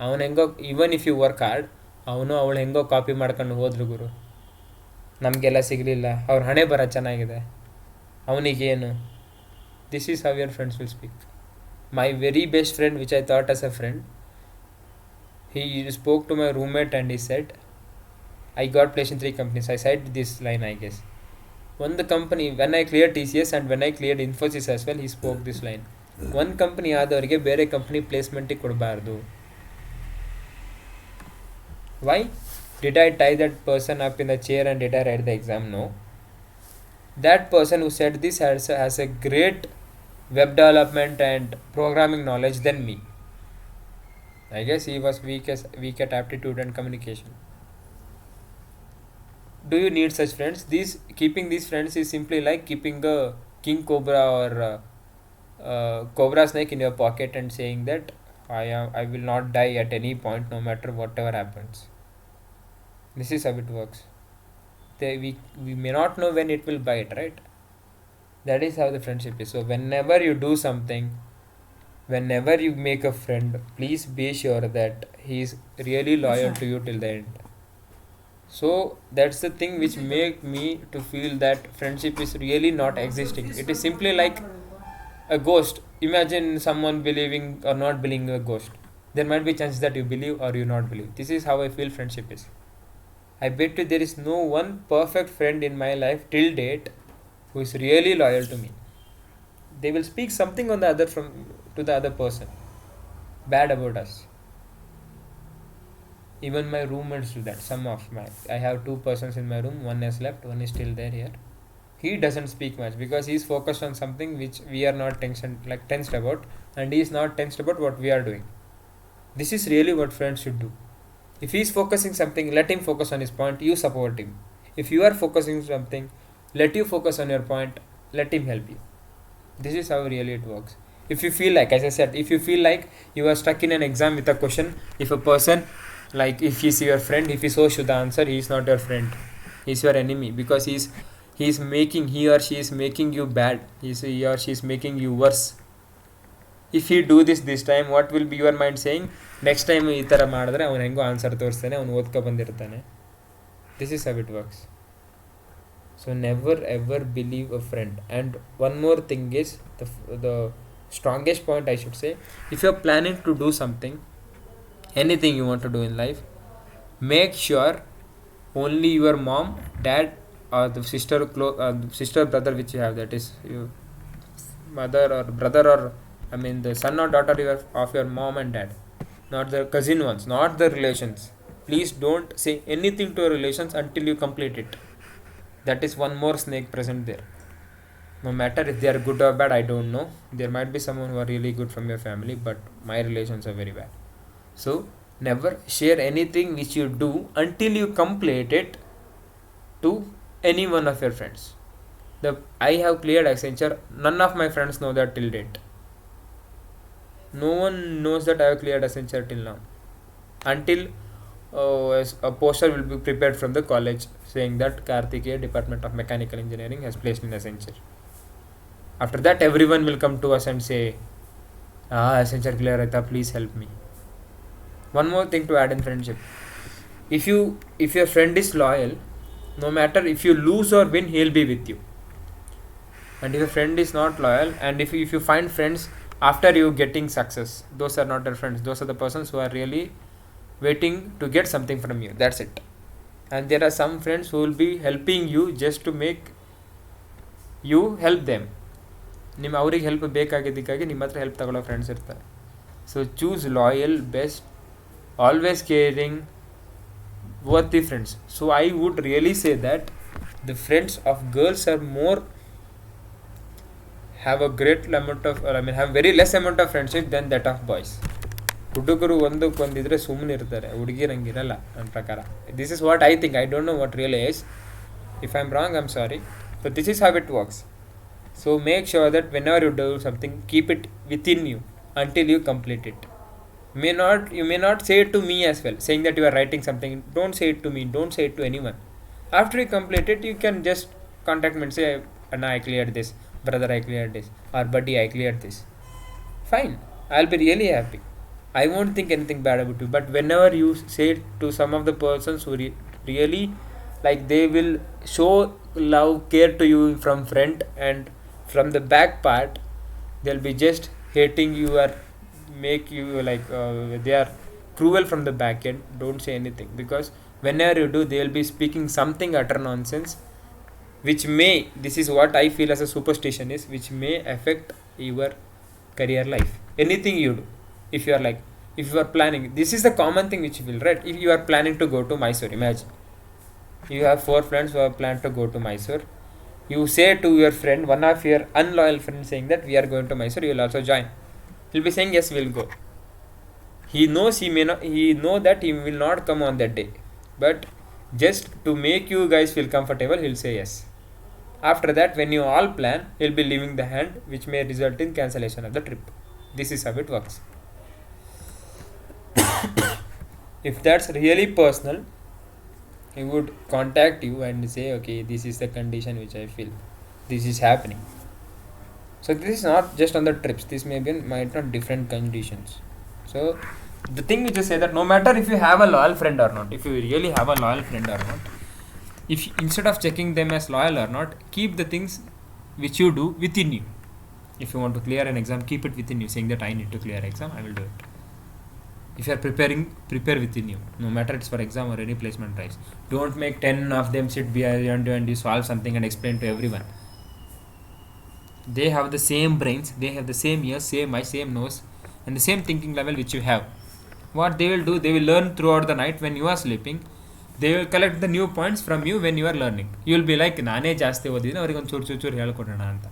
ಅವನು ಹೆಂಗೋ, even if you work hard, ಅವಳು ಹೆಂಗೋ copy ಮಾಡ್ಕೊಂಡು ಹೋದ್ರು ಗುರು, ನಮಗೆಲ್ಲ ಸಿಗಲಿಲ್ಲ, ಅವ್ರ ಹಣೆ ಬರ ಚೆನ್ನಾಗಿದೆ, ಅವನಿಗೇನು. This is how your friends will speak. My very best friend which I thought as a friend, he spoke to my roommate and he said, I got placed in 3 companies. I said this line, I guess. One the company, when I cleared TCS and when I cleared Infosys as well, he spoke this line. One company ಆದವರಿಗೆ ಬೇರೆ company ಪ್ಲೇಸ್ಮೆಂಟಿಗೆ ಕೊಡಬಾರ್ದು. Why? Did I tie that person up in the chair and did I write the exam? No. That person who said this has a great web development and programming knowledge than me. I guess he was weak at aptitude and communication. Do you need such friends? Keeping these friends is simply like keeping a king cobra or cobra snake in your pocket and saying that I will not die at any point, no matter whatever happens. This is how it works. We may not know when it will bite, right? That is how the friendship is. So whenever you do something, whenever you make a friend, please be sure that he is really loyal to you till the end. So that's the thing which make me to feel that friendship is really not existing. It is simply like a ghost. Imagine someone believing or not believing a ghost. There might be chances that you believe or you not believe. This is how I feel friendship is. I bet you there is no one perfect friend in my life till date who is really loyal to me. They will speak something on the other to the other person bad about us. Even my roommates do that. I have 2 persons in my room. One has left, one is still there here. He doesn't speak much because he is focused on something which we are not tensed about, and he is not tensed about what we are doing. This is really what friends should do. If he is focusing something, let him focus on his point, you support him. If you are focusing something, let you focus on your point, let him help you. This is how really it works. If you feel like, as I said, if you feel like you are stuck in an exam with a question, if a person, like if he's your friend, if he shows you the answer, he is not your friend, he is your enemy, because he or she is making you bad, he or she is making you worse. If he do this time, what will be your mind saying? Next time ಈ ಥರ ಮಾಡಿದ್ರೆ ಅವನು ಹೆಂಗೋ answer ತೋರಿಸ್ತಾನೆ, ಅವನು ಓದ್ಕೊ ಬಂದಿರ್ತಾನೆ. This is how it works. So never ever believe a friend. And one more thing is, the strongest point I should say, if you are planning to do something, anything you want to do in life, make sure only your mom, dad, or the sister brother which you have, that is your mother or brother, or the son or daughter of your mom and dad, not the cousin ones, not the relations. Please don't say anything to your relations until you complete it. That is one more snake present there. No matter if they are good or bad, I don't know. There might be someone who are really good from your family, but my relations are very bad. So never share anything which you do until you complete it to any one of your friends. I have cleared Accenture. None of my friends know that till date. No one knows that I have cleared Accenture till now. until a poster will be prepared from the college saying that Karthikeya Department of Mechanical Engineering has placed in Accenture. After that, everyone will come to us and say, Accenture clear aita, please help me. One more thing to add in friendship. If your friend is loyal, no matter if you lose or win, he'll be with you. And if your friend is not loyal, and if you find friends after you getting success, those are not your friends. Those are the persons who are really waiting to get something from you. That's it. And there are some friends who will be helping you just to make you help them. ನಿಮ್ಮ ಅವ್ರಿಗೆ help ಬೇಕಾಗಿದ್ದಕ್ಕಾಗಿ ನಿಮ್ಮ ಹತ್ರ help ತಗೊಳ್ಳೋ friends ಇರ್ತಾರೆ. So choose loyal, best, always caring, worthy friends. So I would really say that the friends of girls are more, have a great amount of, have very less amount of friendship than that of boys. ಹುಡುಗರು ಒಂದಿದ್ರೆ ಸುಮ್ಮನೆ ಇರ್ತಾರೆ, ಹುಡುಗಿರಂಗಿರಲ್ಲ ನನ್ನ ಪ್ರಕಾರ. This is what I think. I don't know what really is. If I'm wrong, I'm sorry. But this is how it works. So make sure that whenever you do something, keep it within you until you complete it. You may not say it to me as well, saying that you are writing something. Don't say it to me, don't say it to anyone. After you complete it, you can just contact me and say, Anna, I cleared this, brother, I cleared this, or buddy, I cleared this. Fine, I'll be really happy. I won't think anything bad about you. But whenever you say it to some of the persons who really, like, they will show love, care to you from front, and from the back part they'll be just hating you or make you like they are cruel from the back end. Don't say anything, because whenever you do, they will be speaking something utter nonsense, which may, this is what I feel as a superstition is, which may affect your career life. Anything you do, if you are like, if you are planning, this is the common thing which you will, right? If you are planning to go to Mysore, imagine you have 4 friends who have planned to go to Mysore. You say to your friend, one of your unloyal friends, saying that we are going to Mysore, you will also join. He'll be saying yes, we'll go. He knows he know that he will not come on that day, but just to make you guys feel comfortable, he'll say yes. After that, when you all plan, he'll be leaving the hand, which may result in cancellation of the trip. This is how it works. If that's really personal, he would contact you and say, okay, this is the condition which I feel, this is happening. So this is not just on the trips, this might not different conditions. So the thing which I say that no matter if you have a loyal friend or not, if you really have a loyal friend or not, if instead of checking them as loyal or not, keep the things which you do within you. If you want to clear an exam, keep it within you, saying that I need to clear exam, I will do it. If you are preparing, prepare within you, no matter it's for exam or any placement tries. Don't make 10 of them sit behind you and you solve something and explain to everyone. They have the same brains, they have the same ears, same eyes, same nose, and the same thinking level which you have. What they will do, they will learn throughout the night when you are sleeping. They will collect the new points from you when you are learning. You will be like, ನಾನೇ ಜಾಸ್ತಿ ಓದಿದ್ದೀನಿ, ಅವರಿಗೆ ಒಂದು ಚೂರು ಹೇಳ್ಕೊಡೋಣ ಅಂತ.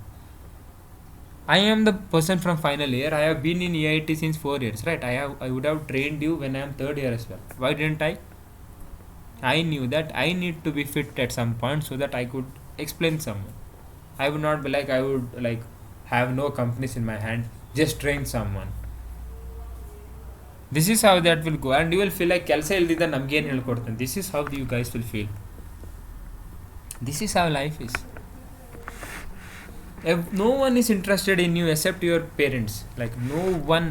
I am the person from final year. I have been in EIT since 4 years, right? I would have trained you when I am 3rd year as well. Why didn't I? I knew that I need to be fit at some point so that I could explain someone. I would not be like, I would like have no companies in my hand, just train someone. This is how that will go, and you will feel like ಕೆಲಸ ಇಲ್ದಿದ್ದ ನಮಗೇನು ಹೇಳ್ಕೊಡ್ತಾನೆ. This is how you guys will feel. This is how life is. No one is interested in you except your parents. Like, no one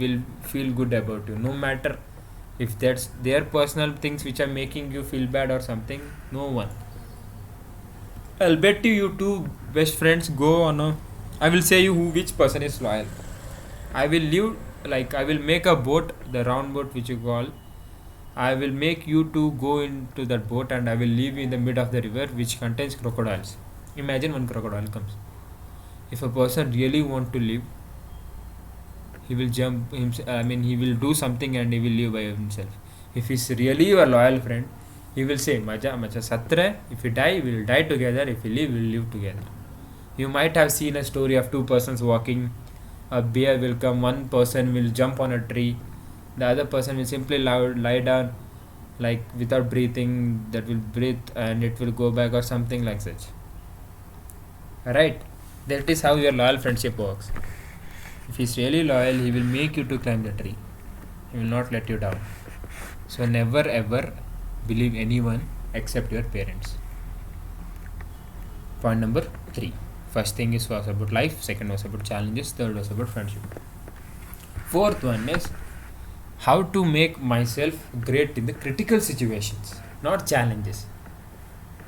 will feel good about you, no matter if that's their personal things which are making you feel bad or something. No one. I'll bet you two best friends go on a, I will say you which person is loyal. I will leave, like, I will make a boat, the round boat which you call. I will make you two go into that boat and I will leave you in the mid of the river which contains crocodiles. Imagine one crocodile comes. If a person really want to live, he will jump he will do something and he will live by himself. If he's really your loyal friend, he will say, maja satre, if you die, we will die together, if you live, we will live together. You might have seen a story of 2 persons walking. A bear will come, one person will jump on a tree, the other person will simply lie down, like, without breathing, that will breathe and it will go back or something like such. Right? That is how your loyal friendship works. If he's really loyal, he will make you to climb the tree. He will not let you down. So never ever believe anyone except your parents. Point number 3. First thing was about life, second was about challenges, third was about friendship. Fourth one is how to make myself great in the critical situations, not challenges.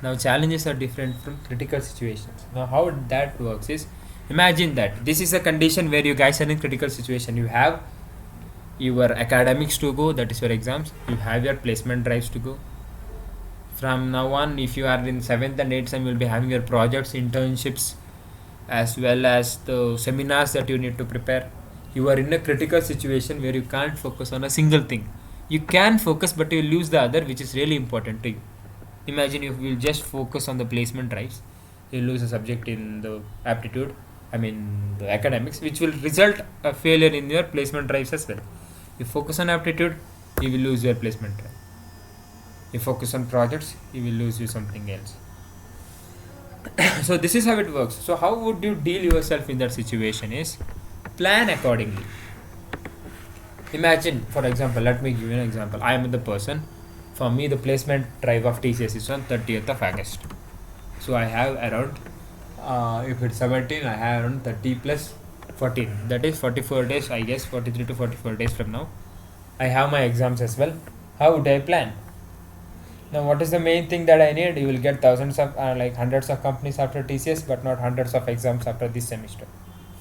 Now challenges are different from critical situations. Now how that works is, imagine that this is a condition where you guys are in critical situation. You have your academics to go, that is your exams. You have your placement drives to go. From now on, if you are in 7th and 8th sem, you will be having your projects, internships, as well as the seminars that you need to prepare. You are in a critical situation where you can't focus on a single thing. You can focus, but you lose the other, which is really important to you. Imagine if you will just focus on the placement drives, you lose a subject in the aptitude, the academics, which will result a failure in your placement drives as well. You focus on aptitude, you will lose your placement drive. You focus on projects, you will lose you something else. So this is how it works. So how would you deal yourself in that situation is plan accordingly. Imagine, for example, let me give you an example. I am the person. For me, the placement drive of TCS is on 30th of August. So I have around, if it's 17, I have around 30 plus 14. That is 44 days, I guess, 43 to 44 days from now. I have my exams as well. How would I plan? Now, what is the main thing that I need? You will get thousands of, hundreds of companies after TCS, but not hundreds of exams after this semester.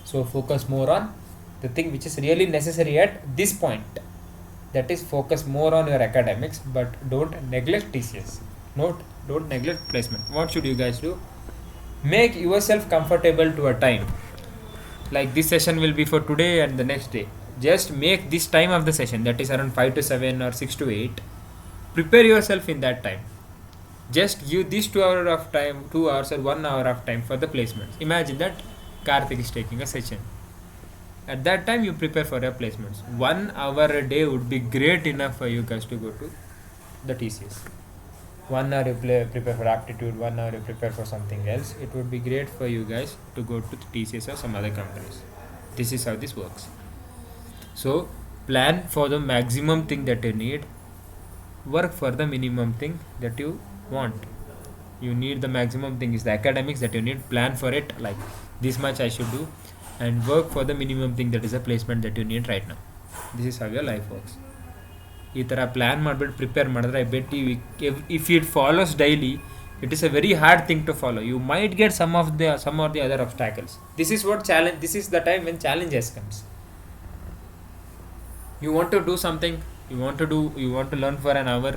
So focus more on the thing which is really necessary at this point. That is, focus more on your academics, but don't neglect TCS. Don't neglect placement. What should you guys do? Make yourself comfortable to a time. Like this session will be for today and the next day. Just make this time of the session, that is around 5 to 7 or 6 to 8. Prepare yourself in that time. Just give this 2 hours of time, 2 hours or 1 hour of time for the placements. Imagine that Karthik is taking a session. At that time, you prepare for your placements. 1 hour a day would be great enough for you guys to go to the TCS. 1 hour you prepare for aptitude, 1 hour you prepare for something else. It would be great for you guys to go to the TCS or some other companies. This is how this works. So, plan for the maximum thing that you need. Work for the minimum thing that you want. You need the maximum thing is the academics that you need. Plan for it, like this much I should do, and work for the minimum thing that is a placement that you need right now. This is how your life works. ಈ ಥರ plan ಮಾಡಿಬಿಟ್ಟು prepare ಮಾಡಿದ್ರೆ I bet you if it follows daily it is a very hard thing to follow. You might get some or the other obstacles. This is what challenge, this is the time when challenges comes. You want to do something, you want to learn for an hour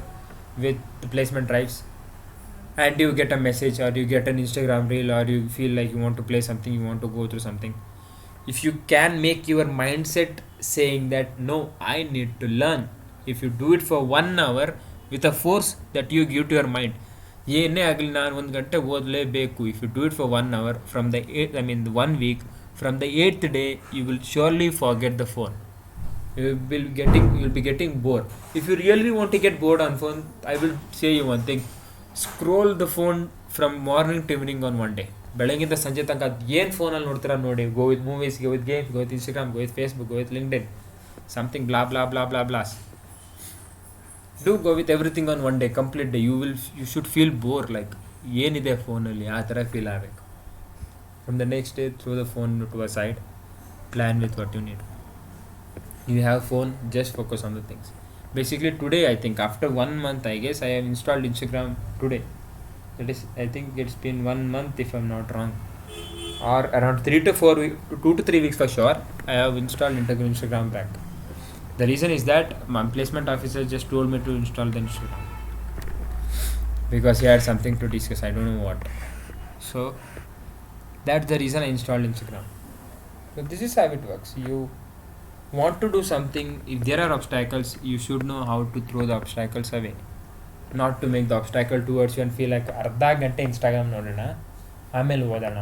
with the placement drives, and you get a message or you get an Instagram reel, or you feel like you want to play something, you want to go through something. If you can make your mindset saying that no, I need to learn, if you do it for 1 hour with a force that you give to your mind, ಏನೇ ಆಗಲಿ ನಾನು 1 ಗಂಟೆ ಓದಲೇಬೇಕು. If you do it for 1 hour from the 1 week, from the 8th day you will surely forget the phone. You'll be getting bored. If you really want to get bored on phone, I will say you one thing: scroll the phone from morning to evening on one day. ಬೆಳಗಿಂದ ಸಂಜೆ ತನಕ ಏನು ಫೋನಲ್ಲಿ ನೋಡ್ತೀರಾ ನೋಡಿ. Go with movies, go with games, go with Instagram, go with Facebook, go with LinkedIn, something blah blah blah blah bless. Do go with everything on one day, complete day. You should feel bored, like ಏನಿದೆ ಫೋನಲ್ಲಿ ಆ ಥರ feel ಆಗಬೇಕು. From the next day, throw the phone to a side, plan with what you need. You have phone, just focus on the things. Basically today, I think after 1 month, I guess I have installed Instagram today. That is, I think it's been 1 month if I'm not wrong, or around 3 to 4 weeks, 2 to 3 weeks for sure. I have installed Instagram back. The reason is that my placement officer just told me to install the Instagram because he had something to discuss. I don't know what. So that's the reason I installed Instagram. So this is how it works. You want to do something, if there are obstacles, you should know how to throw the obstacles away, not to make the obstacle towards you and feel like ಅರ್ಧ ಗಂಟೆ Instagram ನೋಡೋಣ ಆಮೇಲೆ ಓದೋಣ.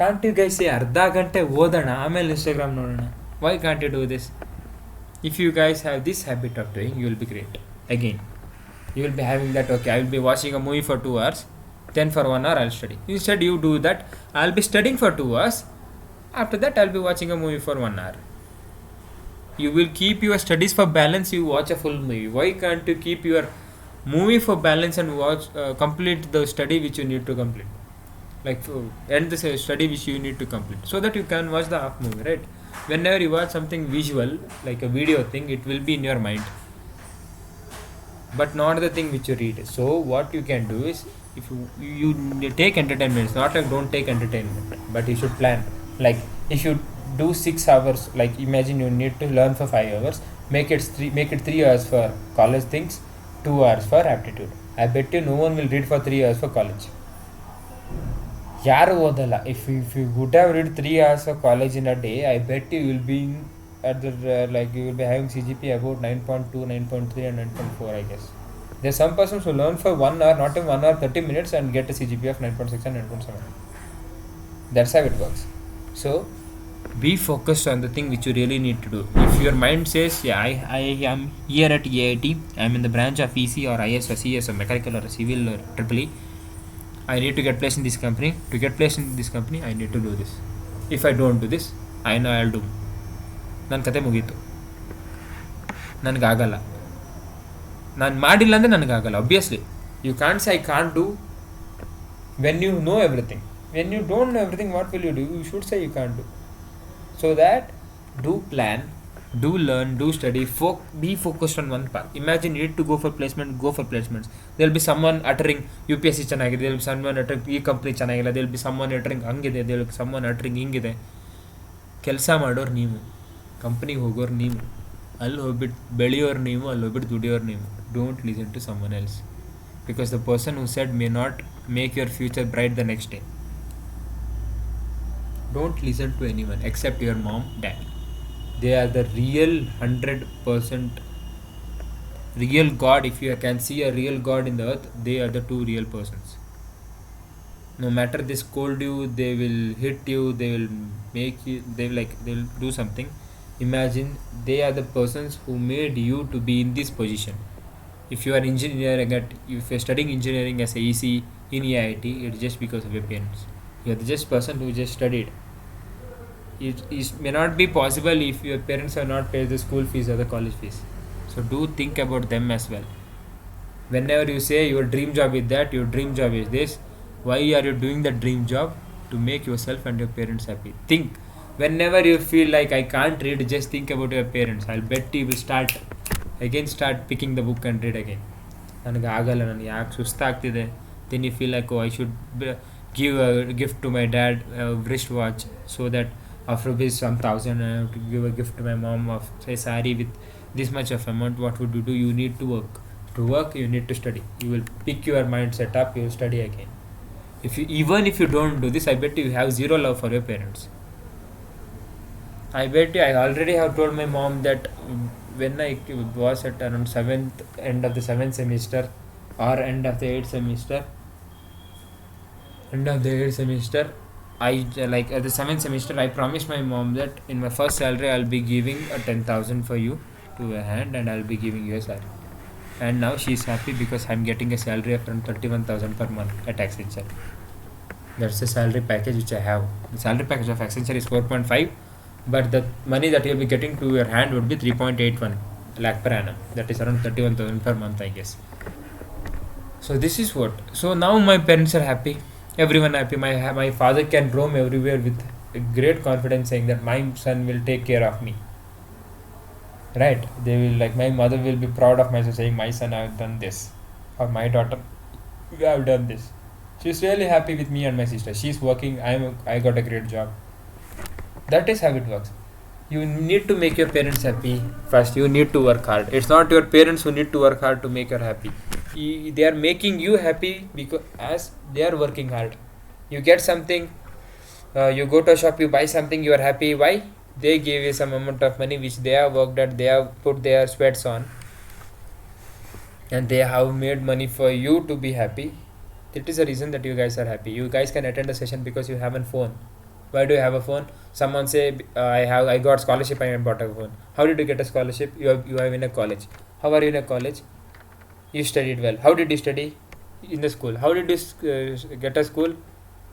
Can't you guys ಸೇ ಅರ್ಧ ಗಂಟೆ ಓದೋಣ ಆಮೇಲೆ Instagram ನೋಡೋಣ? Why can't you do this? If you guys have this habit of doing, you will be great. Again, you will be having that, okay, I will be watching a movie for 2 hours, then for 1 hour I'll study. Instead you do that, I'll be studying for 2 hours, after that I'll be watching a movie for 1 hour. You will keep your studies for balance, you watch a full movie. Why can't you keep your movie for balance and watch complete the study which you need to complete? Like end the study which you need to complete, so that you can watch the half movie, right? Whenever you watch something visual, like a video thing, it will be in your mind, but not the thing which you read. So what you can do is, if you take entertainment, it's not like don't take entertainment, but you should plan. Like if you do 6 hours, like imagine you need to learn for 5 hours, make it 3 hours for college things, 2 hours for aptitude. I bet you no one will read for 3 hours for college. ಯಾರು ಓದಲ್ಲ. if you would have read 3 hours of college in a day, I bet you will be at the like you will be having CGP about 9.2, 9.3 and 9.4, I guess. There's some persons who learn for 1 hour, not even 1 hour 30 minutes, and get a CGP of 9.6 and 9.7. That's how it works. So be focused on the thing which you really need to do. If your mind says, yeah, I am here at EIT, I'm in the branch of EC or IS or CS or mechanical or civil or triple E, I need to get placed in this company. To get placed in this company, I need to do this. If I don't do this, I know I'll do. ನನ್ನ ಕತೆ ಮುಗೀತು, ನನಗಾಗಲ್ಲ. ನಾನು ಮಾಡಿಲ್ಲ ಅಂದರೆ ನನಗಾಗಲ್ಲ. Obviously you can't say I can't do when you know everything. When you don't know everything, what will you do? You should say you can't do. So that do plan, do learn, do study, be focused on one path. Imagine you need to go for placement, go for placements. There will be someone uttering UPSC ಚೆನ್ನಾಗಿದೆ, there will be someone uttering ಈ company ಚೆನ್ನಾಗಿಲ್ಲ, there will be someone uttering ಹಂಗಿದೆ, there will be someone uttering ಹಿಂಗಿದೆ. ಕೆಲಸ ಮಾಡೋರು ನೀವು, ಕಂಪ್ನಿಗೆ ಹೋಗೋರು ನೀವು, ಅಲ್ಲಿ ಹೋಗ್ಬಿಟ್ಟು ಬೆಳೆಯೋರು ನೀವು, ಅಲ್ಲಿ ಹೋಗ್ಬಿಟ್ಟು ದುಡಿಯೋರು ನೀವು. Don't listen to someone else, because the person who said may not make your future bright the next day. Don't listen to anyone except your mom, dad. They are the real 100% real God. If you can see a real God in the earth, they are the two real persons. No matter they scold you, they will hit you, they will make you, they'll do something. Imagine they are the persons who made you to be in this position. If you are engineering if you're studying engineering as a EC in EIT, it's just because of your parents. You are the just person who just studied. It may not be possible if your parents have not paid the school fees or the college fees. So do think about them as well. Whenever you say your dream job is that, your dream job is this, why are you doing that dream job? To make yourself and your parents happy. Think. Whenever you feel like I can't read, just think about your parents. I'll bet you will start picking the book and read again. ನನಗೆ ಆಗಲ್ಲ, ನನಗೆ ಯಾಕೆ ಸುಸ್ತಾಗ್ತಿದೆ. Then you feel like, oh, I should give a gift to my dad, a wristwatch, so that after this some thousand I have to give a gift to my mom of say saree with this much of amount. What would you do? You need to work. To work, you need to study. You will pick your mindset up, you will study again. Even if you don't do this, I bet you have zero love for your parents. I bet you, I already have told my mom that when I was at around end of the 7th semester or end of the 8th semester, I like at the 7th semester, I promised my mom that in my first salary I'll be giving a 10,000 for you to a hand, and I'll be giving you a salary. And now she's happy because I'm getting a salary of around 31,000 per month at Accenture. That's the salary package which I have. The salary package of Accenture is 4.5, but the money that you'll be getting to your hand would be 3.81 lakh per annum. That is around 31,000 per month, I guess. So this is what. So now my parents are happy. Everyone happy. My father can roam everywhere with a great confidence, saying that my son will take care of me. Right? They will, like, my mother will be proud of myself, saying my son have done this, or my daughter you have done this. She's really happy with me and my sister. She's working. I got a great job. That is how it works. You need to make your parents happy first. You need to work hard. It's not your parents who need to work hard to make you happy. They are making you happy because as they are working hard. You get something, you go to a shop, you buy something, you are happy. Why? They gave you some amount of money which they have worked at, they have put their sweats on, and they have made money for you to be happy. That is the reason that you guys are happy. You guys can attend a session because you have a phone. Why do you have a phone? Someone say, I got scholarship, I bought a phone. How did you get a scholarship? You are in a college. How are you in a college? You studied well. How did you study? In the school. How did you get a school?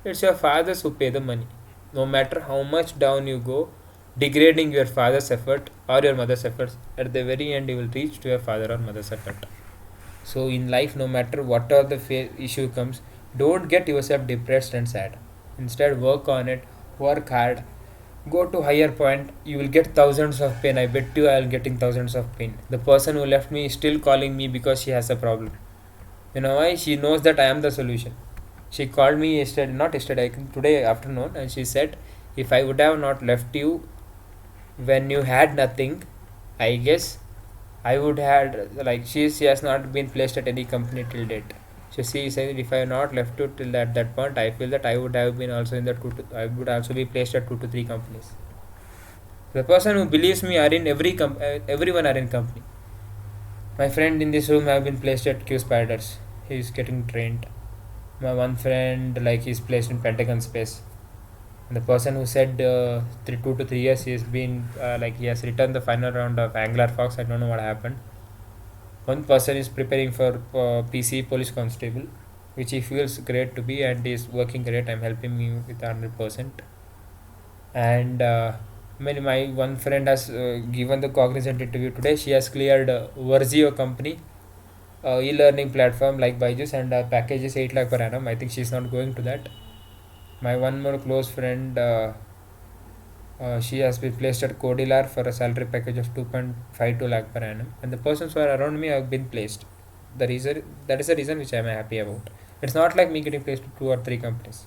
It's your fathers who pay the money. No matter how much down you go, degrading your father's effort or your mother's efforts. At the very end, you will reach to your father or mother's effort. So in life, no matter what are the issue comes, don't get yourself depressed and sad. Instead, work on it, work hard, go to higher point. You will get thousands of pain. I bet you, I'll getting thousands of pain. The person who left me is still calling me because she has a problem. You know why? She knows that I am the solution. She called me yesterday, not yesterday, today afternoon, and she said, if I would have not left you when you had nothing, I guess I would had like she has not been placed at any company till date. So she said if I had not left you till that point, I feel that I would have been also in the I would also be placed at 2 to 3 companies. The person who believes me are in everyone are in company. My friend in this room have been placed at Q Spiders. He is getting trained. My one friend like he's placed in Pentagon Space. And the person who said 2 to 3 years he has been like he has returned the final round of Angler Fox. I don't know what happened. One person is preparing for PC Police Constable, which he feels great to be, and is working great. I'm helping him with 100%. And my one friend has given the Cognizant interview today. She has cleared Verzio company, e-learning platform like Byju's, and package is 8 lakh per annum. I think she's not going to that. My one more close friend, she has been placed at Codilar for a salary package of 2.52 lakh per annum, and the persons who are around me have been placed. That is the reason which I am happy about. It's not like me getting placed to 2 or 3 companies.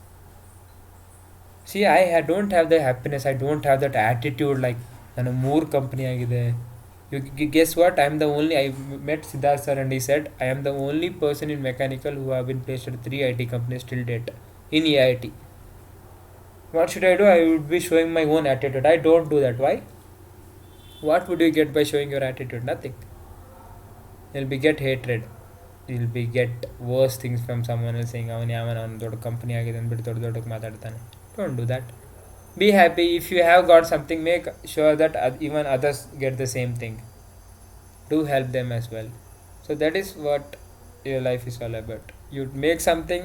See, don't have the happiness. I don't have that attitude like ನಾನು 3 company ಆಗಿದೆ. You guess what? I met Siddharth sir and he said I am the only person in mechanical who have been placed at 3 IT companies till date in EIT. What should I do? I would be showing my own attitude. I don't do that. Why? What would you get by showing your attitude? Nothing. You'll be get hatred. You'll be get worse things from someone else saying ಅವನು ದೊಡ್ಡ company ಆಗಿದೆ ಅಂದ್ಬಿಟ್ಟು ದೊಡ್ಡ ಮಾತಾಡ್ತಾನೆ. Don't do that. Be happy. If you have got something, make sure that even others get the same thing. Do help them as well. So that is what your life is all about. You make something,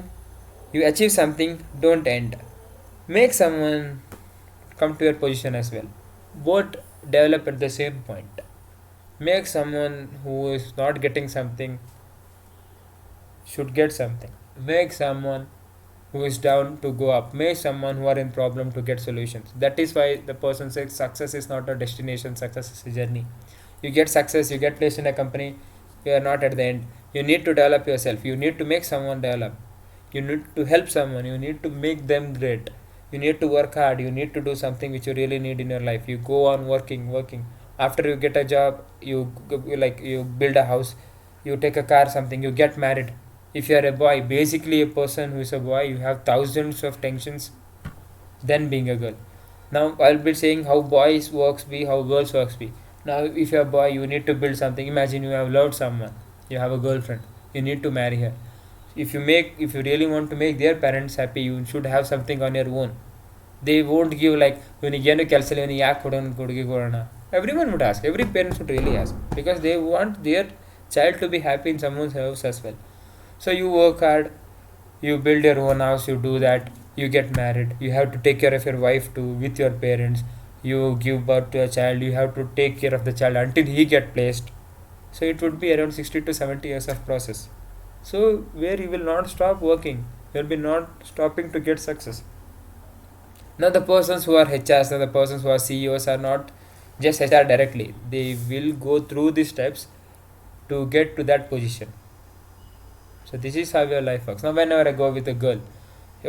you achieve something, don't end. Make someone come to your position as well. Both develop at the same point. Make someone who is not getting something should get something. Make someone who is down to go up. Make someone who are in problem to get solutions. That is why the person says success is not a destination, success is a journey. You get success, you get placed in a company, you are not at the end. You need to develop yourself. You need to make someone develop. You need to help someone. You need to make them great. You need to work hard. You need to do something which you really need in your life. You go on working. After you get a job, you build a house, you take a car, something, you get married. If you are a boy, basically a person who is a boy, you have thousands of tensions than being a girl. Now I'll be saying how boys works be, how girls works be. Now if you are a boy, you need to build something. Imagine you have loved someone, you have a girlfriend, you need to marry her. If you really want to make their parents happy, you should have something on your own. They won't give like ಇವನಿಗೇನು ಕೆಲಸ ಇಲ್ಲ ಇವನಿಗೆ ಯಾಕೆ ಕೊಡುಗೆ ಕೊಡೋಣ. Everyone would ask, every parent would really ask, because they want their child to be happy in someone's house as well. So you work hard, you build your own house, you do that, you get married, you have to take care of your wife too with your parents, you give birth to a child, you have to take care of the child until he get placed. So it would be around 60 to 70 years of process. So where you will not stop working, you will be not stopping to get success. Now the persons who are HRs and the persons who are CEOs are not just HR directly. They will go through these steps to get to that position. So this is how your life works. Now whenever I go with a girl,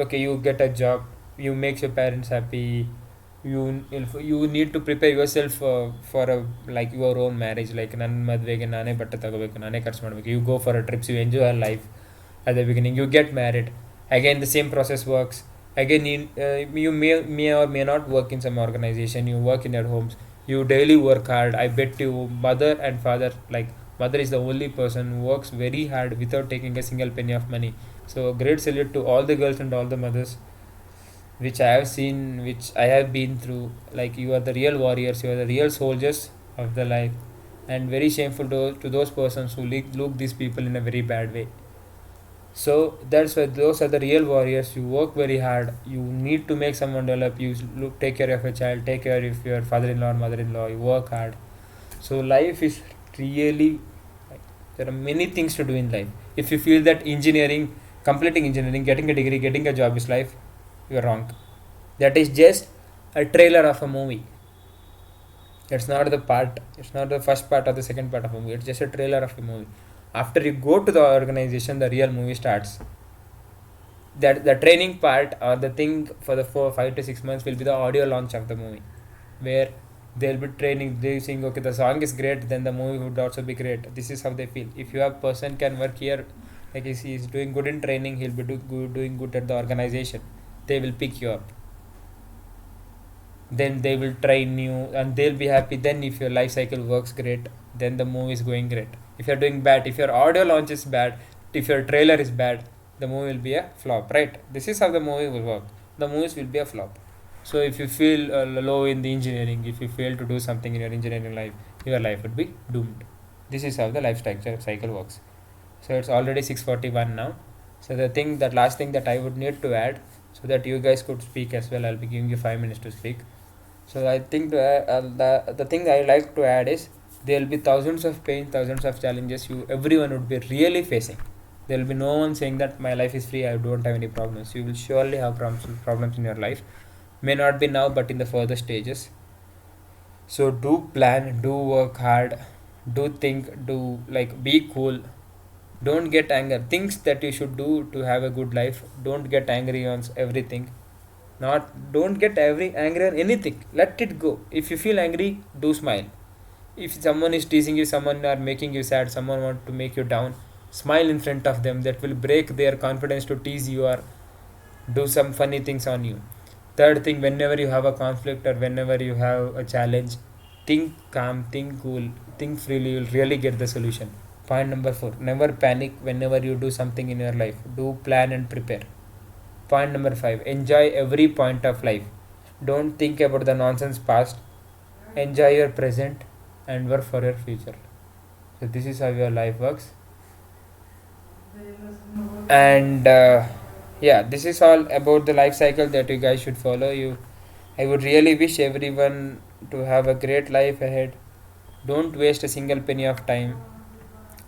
okay, you get a job, you make your parents happy, you need to prepare yourself for a like your own marriage. Like ನನ್ನ ಮದುವೆಗೆ ನಾನೇ ಬಟ್ಟೆ ತಗೋಬೇಕು, ನಾನೇ ಖರ್ಚು ಮಾಡಬೇಕು. You go for a trips, you enjoy your life. At the beginning you get married, again the same process works. Again you may or may not work in some organization, you work in your homes, you daily work hard. I bet you mother and father, like mother is the only person who works very hard without taking a single penny of money. So great salute to all the girls and all the mothers which I have seen, which I have been through. Like you are the real warriors, you are the real soldiers of the life, and very shameful to those persons who look these people in a very bad way. So that's why those are the real warriors. You work very hard. You need to make someone develop. You look, take care of your child, take care of your father-in-law or mother-in-law. You work hard. So life is really, there are many things to do in life. If you feel that engineering, completing engineering, getting a degree, getting a job is life, you are wrong. That is just a trailer of a movie. It's not the part. It's not the first part or the second part of a movie. It's just a trailer of a movie. After you go to the organization, the real movie starts. That the training part or the thing for the 5 to 6 months will be the audio launch of the movie, where they'll be training. They saying, okay, the song is great, then the movie would also be great. This is how they feel. If you have person can work here, like he's doing good in training, he'll be doing good at the organization. They will pick you up. Then they will train you and they'll be happy. Then if your life cycle works great, then the movie is going great. If you're doing bad, if your audio launch is bad, if your trailer is bad, the movie will be a flop, right? This is how the movie will work. The movies will be a flop. So if you feel low in the engineering, if you fail to do something in your engineering life, your life would be doomed. This is how the life cycle works. So it's already 6:41 now. So the last thing that I would need to add, so that you guys could speak as well, I'll be giving you 5 minutes to speak. So I think the thing I like to add is there will be thousands of pain, thousands of challenges everyone would be really facing. There will be no one saying that my life is free, I don't have any problems. You will surely have problems in your life. May not be now, but in the further stages. So do plan, do work hard, do think, do like be cool. Don't get anger. Things that you should do to have a good life. Don't get angry on everything. Don't get angry on anything. Let it go. If you feel angry, do smile. If someone is teasing you, someone are making you sad, someone want to make you down, smile in front of them. That will break their confidence to tease you or do some funny things on you. Third thing, whenever you have a conflict or whenever you have a challenge, think calm, think cool, think freely. You'll really get the solution. Point number 4, never panic whenever you do something in your life. Do plan and prepare. Point number 5, enjoy every point of life. Don't think about the nonsense past. Enjoy your present and work for your future. So this is how your life works. And yeah, this is all about the life cycle that you guys should follow. I would really wish everyone to have a great life ahead. Don't waste a single penny of time.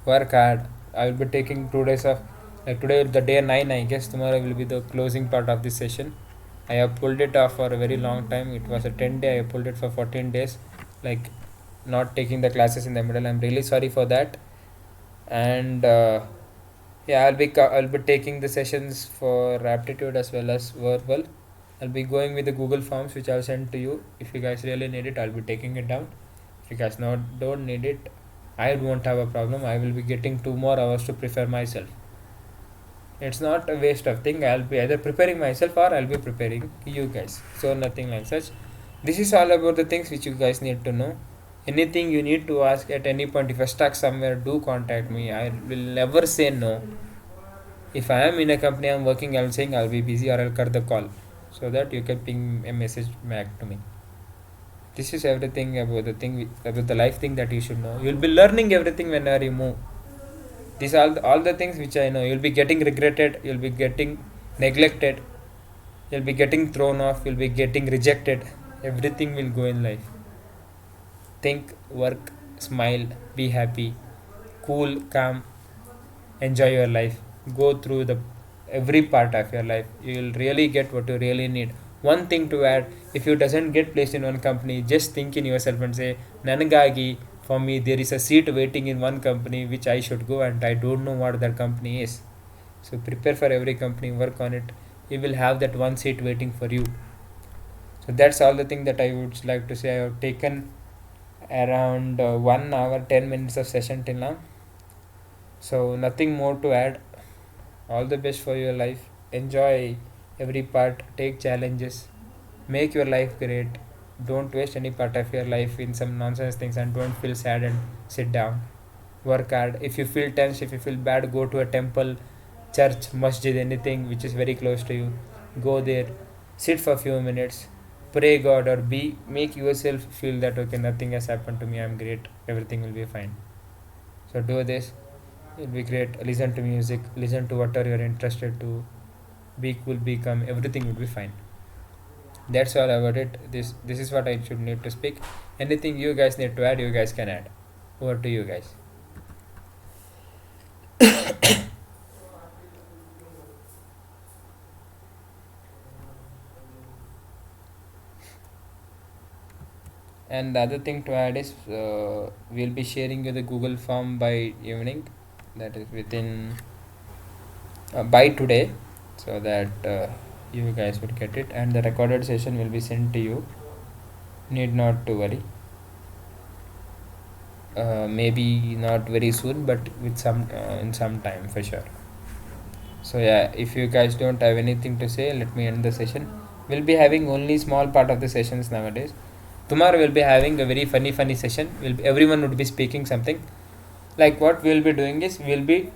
Work hard. I will be taking 2 days off. Like today, the day 9, I guess tomorrow will be the closing part of this session. I have pulled it off for a very long time. It was a 10-day. I pulled it for 14 days. Like not taking the classes in the middle. I'm really sorry for that. And yeah, I'll be taking the sessions for aptitude as well as verbal. I'll be going with the Google Forms which I'll send to you. If you guys really need it, I'll be taking it down. If you guys don't need it, I won't have a problem. I will be getting 2 more hours to prepare myself. It's not a waste of thing. I'll be either preparing myself or I'll be preparing you guys. So nothing like such. This is all about the things which you guys need to know. Anything you need to ask at any point, if you're stuck somewhere, do contact me. I will never say no. If I am in a company I'm working, I'm saying I'll be busy or I'll cut the call, so that you can ping a message back to me. This is everything about about the life thing that you should know. You'll be learning everything whenever you move. These are all the things which I know. You'll be getting regretted, you'll be getting neglected, you'll be getting thrown off, you'll be getting rejected. Everything will go in life. Think, work, smile, be happy, cool, calm, enjoy your life. Go through the every part of your life. You will really get what you really need. One thing to add, if you doesn't get placed in one company, just think in yourself and say, Nanagagi, for me there is a seat waiting in one company which I should go and I don't know what that company is. So prepare for every company, work on it. You will have that one seat waiting for you. So that's all the thing that I would like to say. I have taken around 1 hour 10 minutes of session till now. So nothing more to add. All the best for your life. Enjoy every part. Take challenges. Make your life great. Don't waste any part of your life in some nonsense things, and don't feel sad and sit down. Work hard. If you feel tense, if you feel bad, go to a temple, church, masjid, anything which is very close to you. Go there. Sit for a few minutes. Pray God, or make yourself feel that okay, nothing has happened to me. I'm great. Everything will be fine. So do this. It'll be great. Listen to music, listen to whatever you're interested to. Be cool, become, everything would be fine. That's all about it. This is what I should need to speak. Anything you guys need to add, you guys can add. Over to you guys. And the other thing to add is we'll be sharing you the Google form by evening, that is within by today, so that you guys would get it, and the recorded session will be sent to you. Need not to worry. Maybe not very soon, but with some in some time for sure. So yeah, if you guys don't have anything to say, let me end the session. We'll be having only small part of the sessions nowadays. Tomorrow we'll be having a very funny session. Everyone would be speaking something. Like what we'll be doing is we'll be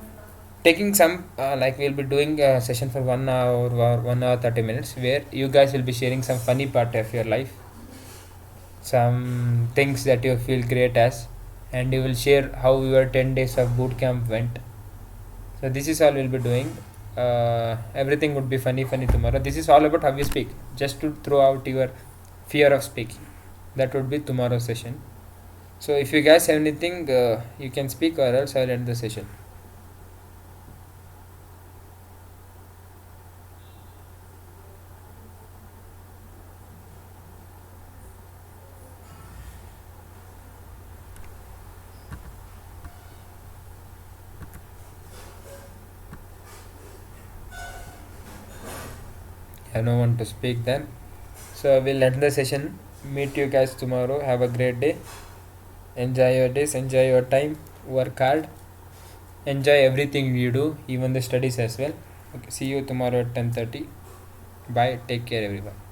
taking some we'll be doing a session for 1 hour or 1 hour 30 minutes, where you guys will be sharing some funny part of your life, some things that you feel great as, and you will share how your 10 days of boot camp went. So this is all we'll be doing. Everything would be funny tomorrow. This is all about how you speak, just to throw out your fear of speaking. That would be tomorrow's session. So if you guys have anything, you can speak, or else I'll end the session. I don't want to speak then. So we'll end the session. Meet you guys tomorrow. Have a great day. Enjoy your days, enjoy your time, work hard, enjoy everything you do, even the studies as well. Okay, see you tomorrow at 10:30. Bye. Take care, everyone.